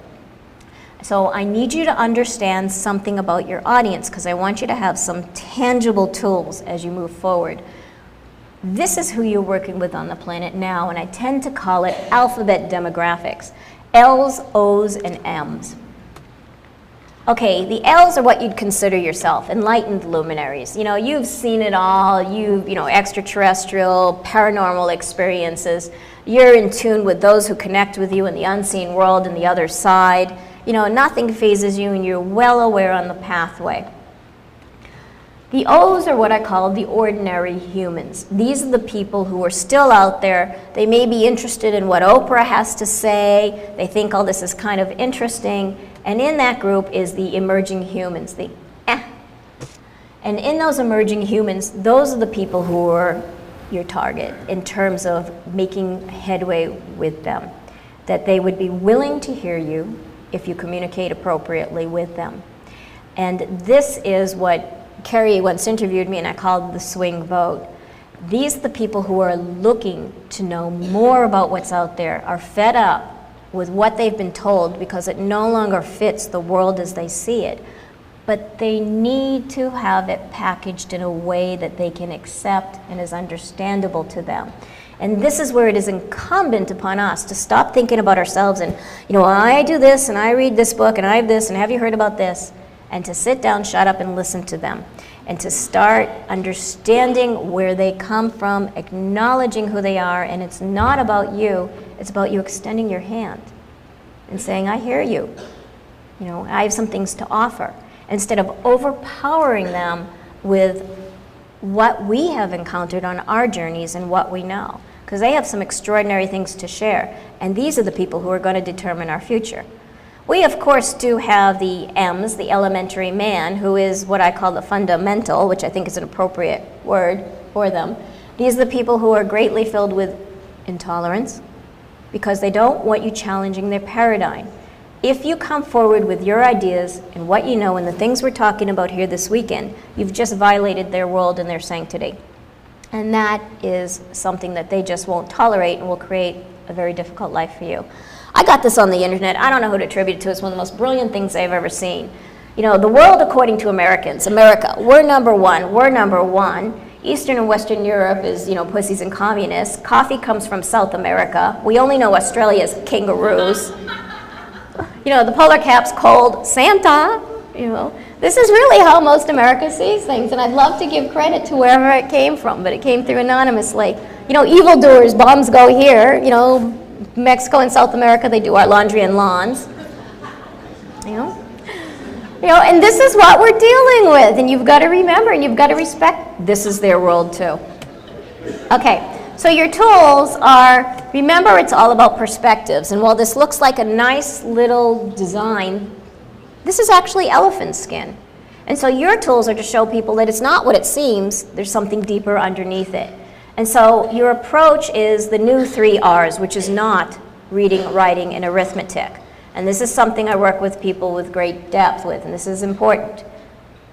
So I need you to understand something about your audience because I want you to have some tangible tools as you move forward. This is who you're working with on the planet now, and I tend to call it alphabet demographics. L's, O's, and M's. Okay, the L's are what you'd consider yourself, enlightened luminaries. You know, you've seen it all, you know, extraterrestrial, paranormal experiences. You're in tune with those who connect with you in the unseen world and the other side. You know, nothing phases you and you're well aware on the pathway. The O's are what I call the ordinary humans. These are the people who are still out there. They may be interested in what Oprah has to say. They think all this is kind of interesting. And in that group is the emerging humans, the eh. And in those emerging humans, those are the people who are your target in terms of making headway with them. That they would be willing to hear you if you communicate appropriately with them. And this is what Carrie once interviewed me and I called the swing vote. These are the people who are looking to know more about what's out there, are fed up with what they've been told because it no longer fits the world as they see it. But they need to have it packaged in a way that they can accept and is understandable to them. And this is where it is incumbent upon us to stop thinking about ourselves and, you know, I do this and I read this book and I have this and have you heard about this? And to sit down, shut up, and listen to them. And to start understanding where they come from, acknowledging who they are, and it's not about you, it's about you extending your hand and saying, I hear you. You know, I have some things to offer. Instead of overpowering them with what we have encountered on our journeys and what we know. Because they have some extraordinary things to share. And these are the people who are going to determine our future. We, of course, do have the M's, the elementary man, who is what I call the fundamental, which I think is an appropriate word for them. These are the people who are greatly filled with intolerance because they don't want you challenging their paradigm. If you come forward with your ideas and what you know and the things we're talking about here this weekend, you've just violated their world and their sanctity. And that is something that they just won't tolerate and will create a very difficult life for you. I got this on the internet. I don't know who to attribute it to. It's one of the most brilliant things I've ever seen. You know, the world according to Americans, America, we're number one, we're number one. Eastern and Western Europe is, you know, pussies and communists. Coffee comes from South America. We only know Australia's kangaroos. You know, the polar cap's cold, Santa, you know. This is really how most America sees things, and I'd love to give credit to wherever it came from, but it came through anonymously. You know, evildoers, bombs go here, you know, Mexico and South America, they do our laundry and lawns, you know. And this is what we're dealing with, and you've got to remember, and you've got to respect, this is their world too. Okay. So your tools are, remember it's all about perspectives, and while this looks like a nice little design, this is actually elephant skin. And so your tools are to show people that it's not what it seems, there's something deeper underneath it. And so your approach is the new 3 R's, which is not reading, writing, and arithmetic. And this is something I work with people with great depth with, and this is important.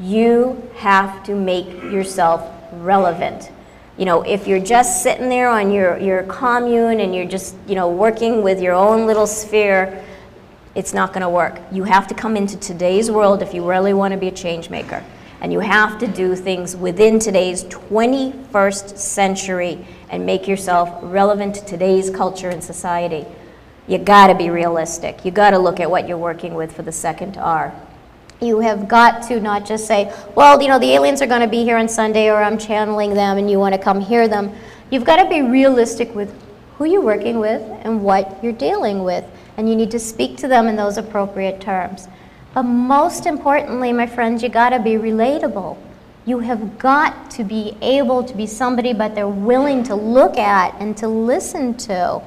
You have to make yourself relevant. You know, if you're just sitting there on your commune and you're just, you know, working with your own little sphere, it's not going to work. You have to come into today's world if you really want to be a change maker. And you have to do things within today's 21st century and make yourself relevant to today's culture and society. You got to be realistic. You got to look at what you're working with for the second R. You have got to not just say, well, you know, the aliens are going to be here on Sunday, or I'm channeling them and you want to come hear them. You've got to be realistic with who you're working with and what you're dealing with. And you need to speak to them in those appropriate terms. But most importantly, my friends, you got to be relatable. You have got to be able to be somebody but they're willing to look at and to listen to,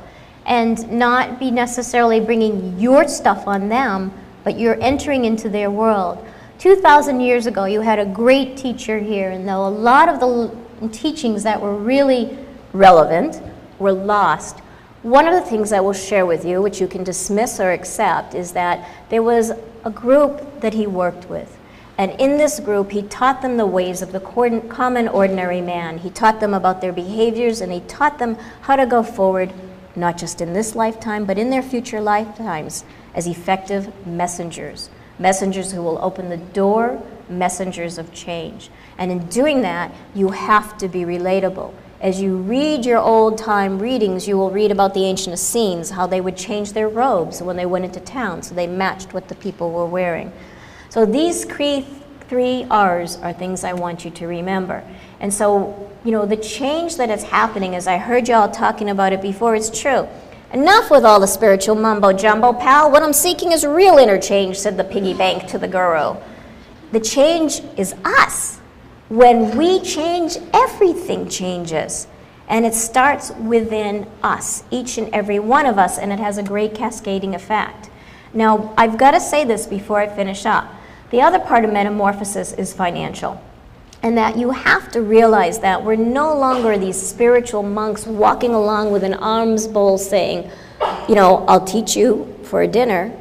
and not be necessarily bringing your stuff on them, but you're entering into their world. 2,000 years ago, you had a great teacher here, and though a lot of the teachings that were really relevant were lost, one of the things I will share with you, which you can dismiss or accept, is that there was a group that he worked with. And in this group, he taught them the ways of the common, ordinary man. He taught them about their behaviors, and he taught them how to go forward, not just in this lifetime, but in their future lifetimes, as effective messengers. Messengers who will open the door, messengers of change. And in doing that, you have to be relatable. As you read your old-time readings, you will read about the ancient Essenes, how they would change their robes when they went into town so they matched what the people were wearing. So these 3 R's are things I want you to remember. And so, you know, the change that is happening, as I heard y'all talking about it before, is true. Enough with all the spiritual mumbo-jumbo, pal. What I'm seeking is real interchange, said the piggy bank to the guru. The change is us. When we change, everything changes. And it starts within us, each and every one of us, and it has a great cascading effect. Now, I've got to say this before I finish up. The other part of metamorphosis is financial. And that you have to realize that we're no longer these spiritual monks walking along with an alms bowl saying, you know, I'll teach you for a dinner.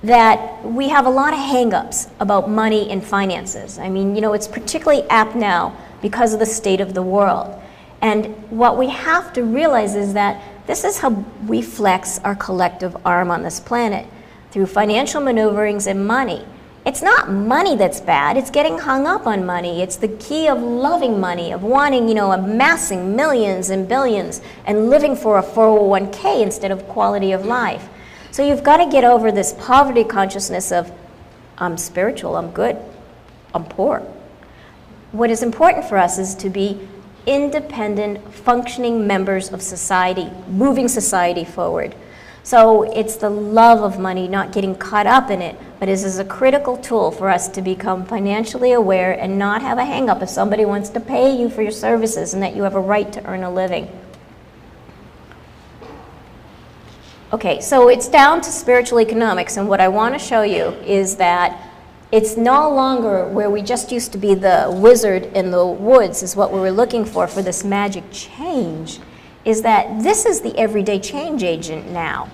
That we have a lot of hang-ups about money and finances. I mean, you know, it's particularly apt now because of the state of the world. And what we have to realize is that this is how we flex our collective arm on this planet, through financial maneuverings and money. It's not money that's bad, it's getting hung up on money. It's the key of loving money, of wanting, you know, amassing millions and billions and living for a 401k instead of quality of life. So you've got to get over this poverty consciousness of, I'm spiritual, I'm good, I'm poor. What is important for us is to be independent, functioning members of society, moving society forward. So it's the love of money, not getting caught up in it, but it is a critical tool for us to become financially aware and not have a hang-up if somebody wants to pay you for your services and that you have a right to earn a living. Okay, so it's down to spiritual economics, and what I want to show you is that it's no longer where we just used to be the wizard in the woods is what we were looking for this magic change, is that this is the everyday change agent now.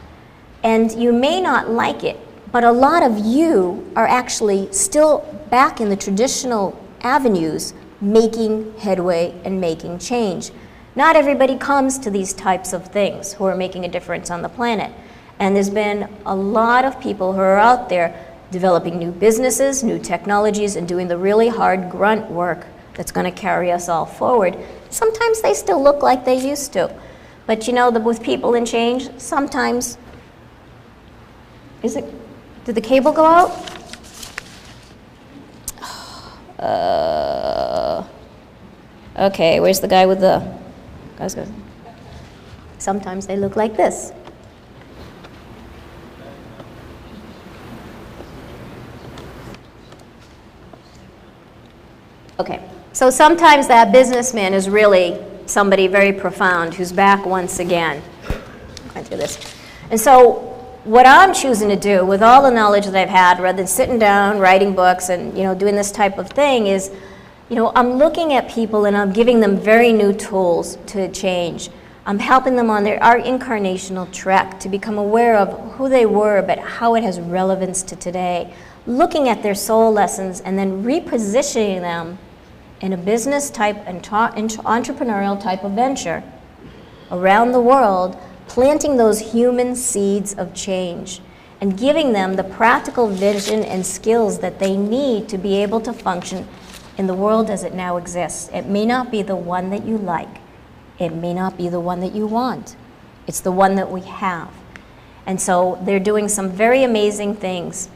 And you may not like it, but a lot of you are actually still back in the traditional avenues making headway and making change. Not everybody comes to these types of things who are making a difference on the planet. And there's been a lot of people who are out there developing new businesses, new technologies, and doing the really hard grunt work that's going to carry us all forward. Sometimes they still look like they used to. But you know, with people and change, sometimes, did the cable go out? Okay, where's the guy with the, sometimes they look like this. Okay, so sometimes that businessman is really somebody very profound who's back once again. Going through this. And so what I'm choosing to do with all the knowledge that I've had, rather than sitting down, writing books, and doing this type of thing is, I'm looking at people and I'm giving them very new tools to change. I'm helping them on our incarnational trek to become aware of who they were, but how it has relevance to today. Looking at their soul lessons and then repositioning them in a business type and entrepreneurial type of venture around the world, planting those human seeds of change and giving them the practical vision and skills that they need to be able to function in the world as it now exists. It may not be the one that you like. It may not be the one that you want. It's the one that we have. And so they're doing some very amazing things.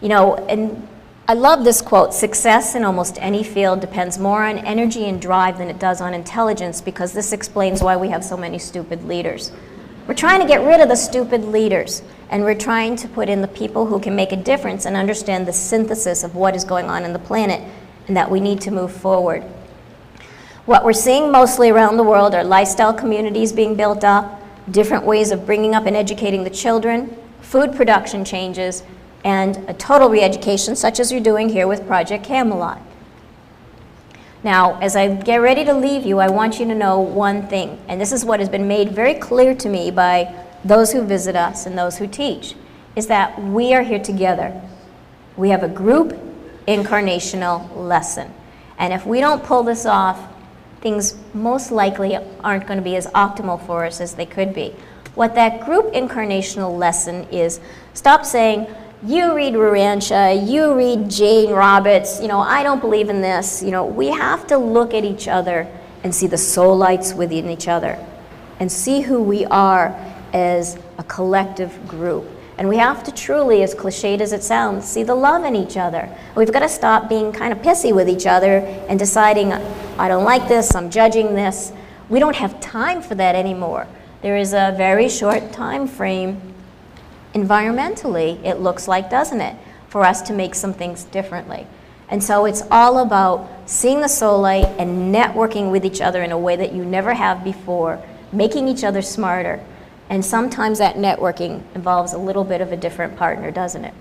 And I love this quote, success in almost any field depends more on energy and drive than it does on intelligence, because this explains why we have so many stupid leaders. We're trying to get rid of the stupid leaders, and we're trying to put in the people who can make a difference and understand the synthesis of what is going on in the planet and that we need to move forward. What we're seeing mostly around the world are lifestyle communities being built up, different ways of bringing up and educating the children, food production changes, and a total re-education such as you're doing here with Project Camelot. Now, as I get ready to leave you, I want you to know one thing, and this is what has been made very clear to me by those who visit us and those who teach, is that we are here together. We have a group incarnational lesson. And if we don't pull this off, things most likely aren't going to be as optimal for us as they could be. What that group incarnational lesson is, stop saying, you read Rarancha, you read Jane Roberts, I don't believe in this. We have to look at each other and see the soul lights within each other and see who we are as a collective group. And we have to truly, as cliched as it sounds, see the love in each other. We've got to stop being kind of pissy with each other and deciding, I don't like this, I'm judging this. We don't have time for that anymore. There is a very short time frame environmentally, it looks like, doesn't it, for us to make some things differently. And so it's all about seeing the soul light and networking with each other in a way that you never have before, making each other smarter. And sometimes that networking involves a little bit of a different partner, doesn't it?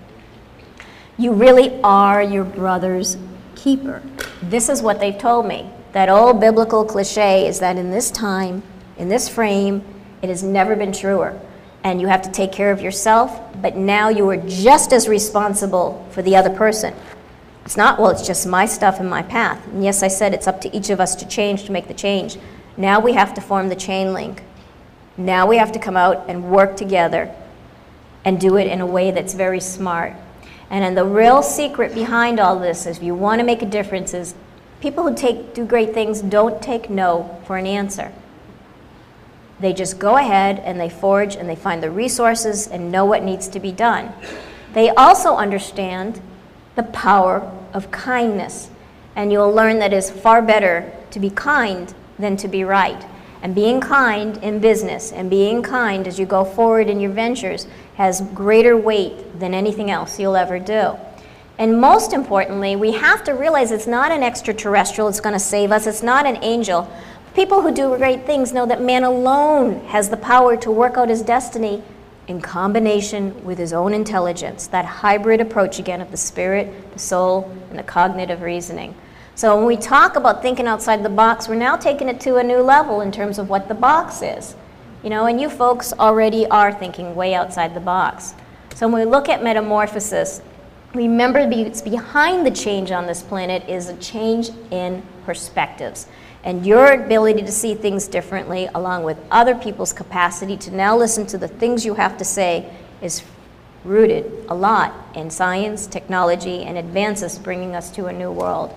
You really are your brother's keeper. This is what they've told me. That old biblical cliche is that in this time, in this frame, it has never been truer. And you have to take care of yourself, but now you are just as responsible for the other person. It's not, well, it's just my stuff and my path. And yes, I said it's up to each of us to change, to make the change. Now we have to form the chain link. Now we have to come out and work together and do it in a way that's very smart. And then the real secret behind all this, if you want to make a difference, is people who do great things don't take no for an answer. They just go ahead and they forge and they find the resources and know what needs to be done. They also understand the power of kindness. And you'll learn that it's far better to be kind than to be right. And being kind in business and being kind as you go forward in your ventures has greater weight than anything else you'll ever do. And most importantly, we have to realize it's not an extraterrestrial that's going to save us. It's not an angel. People who do great things know that man alone has the power to work out his destiny in combination with his own intelligence, that hybrid approach again of the spirit, the soul, and the cognitive reasoning. So when we talk about thinking outside the box, we're now taking it to a new level in terms of what the box is. You know, and you folks already are thinking way outside the box. So when we look at metamorphosis, remember it's behind the change on this planet is a change in perspectives. And your ability to see things differently, along with other people's capacity to now listen to the things you have to say, is rooted a lot in science, technology, and advances bringing us to a new world.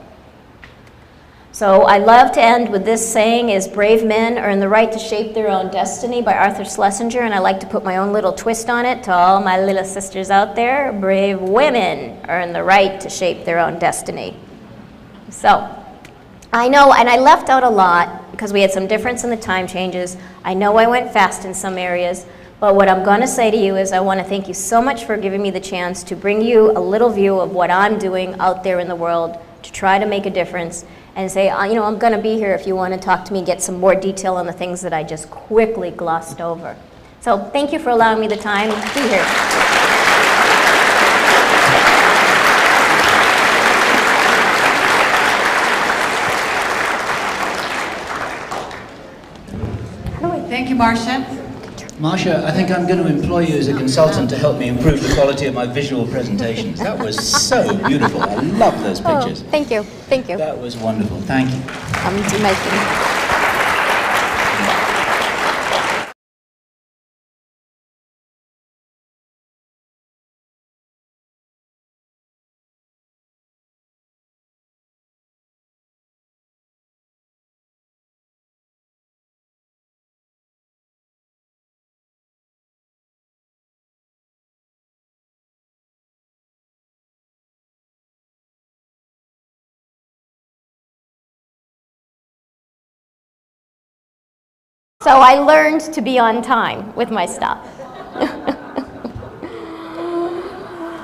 So I love to end with this saying is, brave men earn the right to shape their own destiny, by Arthur Schlesinger, and I like to put my own little twist on it to all my little sisters out there. Brave women earn the right to shape their own destiny. So I know, and I left out a lot because we had some difference in the time changes. I know I went fast in some areas, but what I'm going to say to you is I want to thank you so much for giving me the chance to bring you a little view of what I'm doing out there in the world to try to make a difference, and say, you know, I'm going to be here if you want to talk to me, get some more detail on the things that I just quickly glossed over. So thank you for allowing me the time to be here. Thank you, Marcia. Marcia, I think I'm going to employ you as a consultant to help me improve the quality of my visual presentations. That was so beautiful. I love those pictures. Oh, thank you. Thank you. That was wonderful. Thank you. I'm making. So I learned to be on time with my stuff.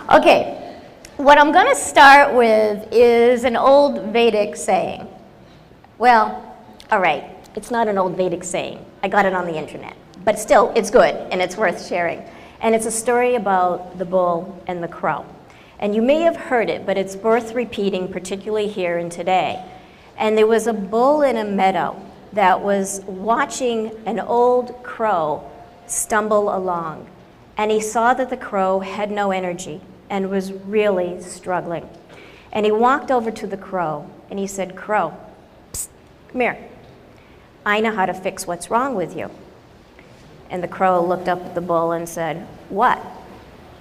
Okay, what I'm going to start with is an old Vedic saying. Well, all right, it's not an old Vedic saying. I got it on the internet. But still, it's good and it's worth sharing. And it's a story about the bull and the crow. And you may have heard it, but it's worth repeating, particularly here and today. And there was a bull in a meadow that was watching an old crow stumble along. And he saw that the crow had no energy and was really struggling. And he walked over to the crow and he said, "Crow, psst, come here. I know how to fix what's wrong with you." And the crow looked up at the bull and said, "What?"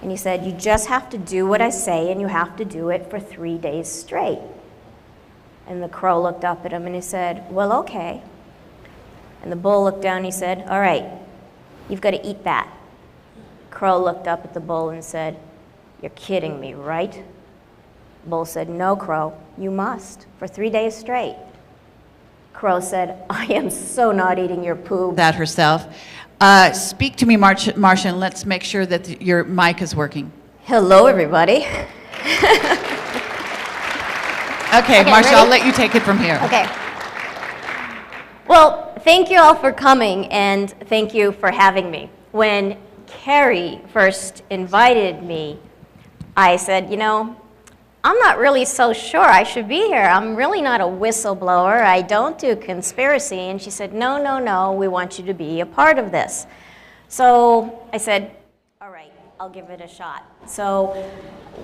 And he said, "You just have to do what I say, and you have to do it for 3 days straight." And the crow looked up at him and he said, "Well, okay." And the bull looked down and he said, "All right, you've got to eat that." Crow looked up at the bull and said, "You're kidding me, right?" The bull said, "No, Crow, you must, for 3 days straight." Crow said, "I am so not eating your poo." That herself. Speak to me, Marcia, and let's make sure that your mic is working. Hello, everybody. Okay, Marcia, I'll let you take it from here. Okay. Well, thank you all for coming, and thank you for having me. When Carrie first invited me, I said, you know, I'm not really so sure I should be here. I'm really not a whistleblower. I don't do conspiracy. And she said, no, no, no, we want you to be a part of this. So I said, all right, I'll give it a shot. So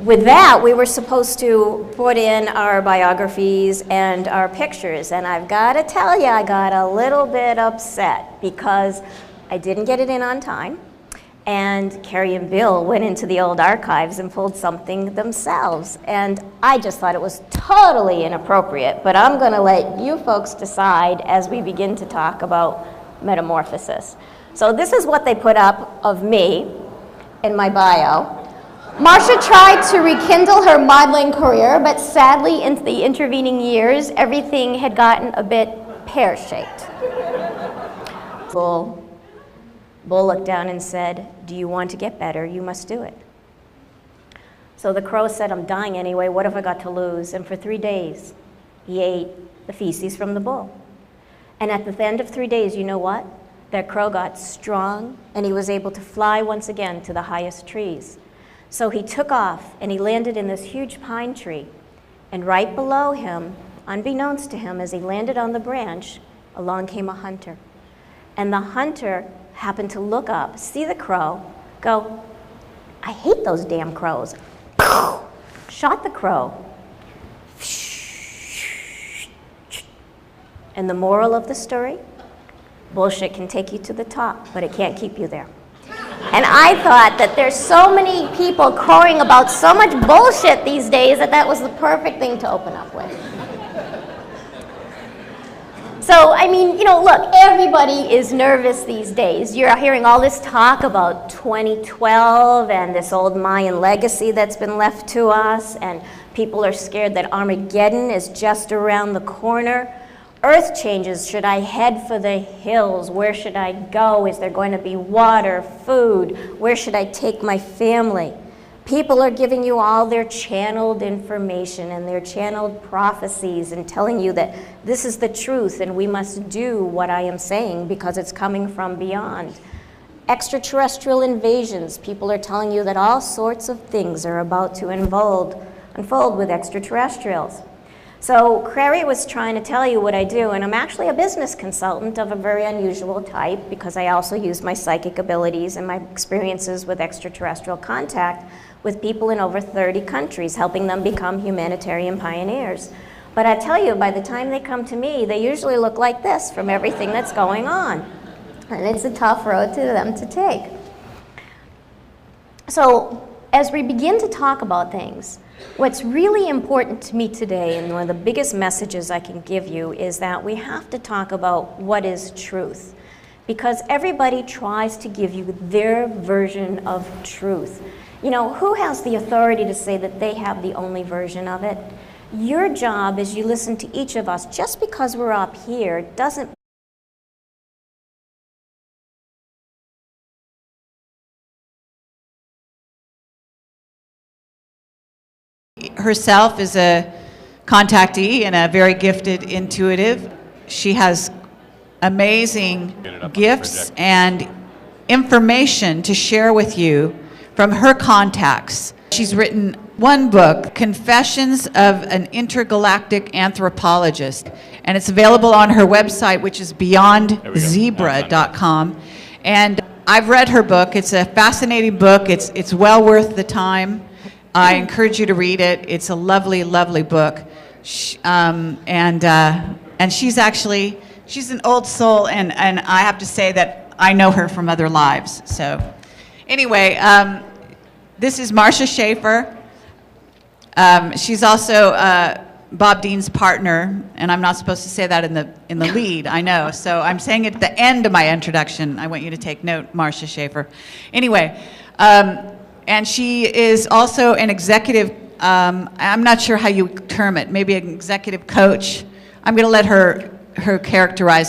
with that, we were supposed to put in our biographies and our pictures. And I've got to tell you, I got a little bit upset because I didn't get it in on time. And Carrie and Bill went into the old archives and pulled something themselves. And I just thought it was totally inappropriate. But I'm going to let you folks decide as we begin to talk about metamorphosis. So this is what they put up of me in my bio. Marcia tried to rekindle her modeling career, but sadly, in the intervening years, everything had gotten a bit pear-shaped. Bull. Bull looked down and said, "Do you want to get better? You must do it." So the crow said, "I'm dying anyway, what have I got to lose?" And for 3 days, he ate the feces from the bull. And at the end of 3 days, you know what? That crow got strong, and he was able to fly once again to the highest trees. So he took off, and he landed in this huge pine tree. And right below him, unbeknownst to him, as he landed on the branch, along came a hunter. And the hunter happened to look up, see the crow, go, "I hate those damn crows." Shot the crow. And the moral of the story? Bullshit can take you to the top, but it can't keep you there. And I thought that there's so many people crowing about so much bullshit these days that was the perfect thing to open up with. So, I mean, look, everybody is nervous these days. You're hearing all this talk about 2012 and this old Mayan legacy that's been left to us, and people are scared that Armageddon is just around the corner. Earth changes. Should I head for the hills? Where should I go? Is there going to be water, food? Where should I take my family? People are giving you all their channeled information and their channeled prophecies and telling you that this is the truth and we must do what I am saying because it's coming from beyond. Extraterrestrial invasions. People are telling you that all sorts of things are about to unfold with extraterrestrials. So Crary was trying to tell you what I do, and I'm actually a business consultant of a very unusual type because I also use my psychic abilities and my experiences with extraterrestrial contact with people in over 30 countries, helping them become humanitarian pioneers. But I tell you, by the time they come to me, they usually look like this from everything that's going on. And it's a tough road to them to take. So as we begin to talk about things, what's really important to me today, and one of the biggest messages I can give you, is that we have to talk about what is truth. Because everybody tries to give you their version of truth. Who has the authority to say that they have the only version of it? Your job as you listen to each of us, just because we're up here, doesn't herself is a contactee and a very gifted intuitive. She has amazing gifts and information to share with you from her contacts. She's written one book, Confessions of an Intergalactic Anthropologist, and it's available on her website, which is beyondzebra.com. And I've read her book. It's a fascinating book. It's well worth the time. I encourage you to read it. It's a lovely, lovely book. And she's an old soul, and I have to say that I know her from other lives. So anyway, this is Marcia Schafer. She's also Bob Dean's partner, and I'm not supposed to say that in the lead, I know. So I'm saying it at the end of my introduction. I want you to take note, Marcia Schafer. Anyway, and she is also an executive, I'm not sure how you term it, maybe an executive coach. I'm going to let her characterize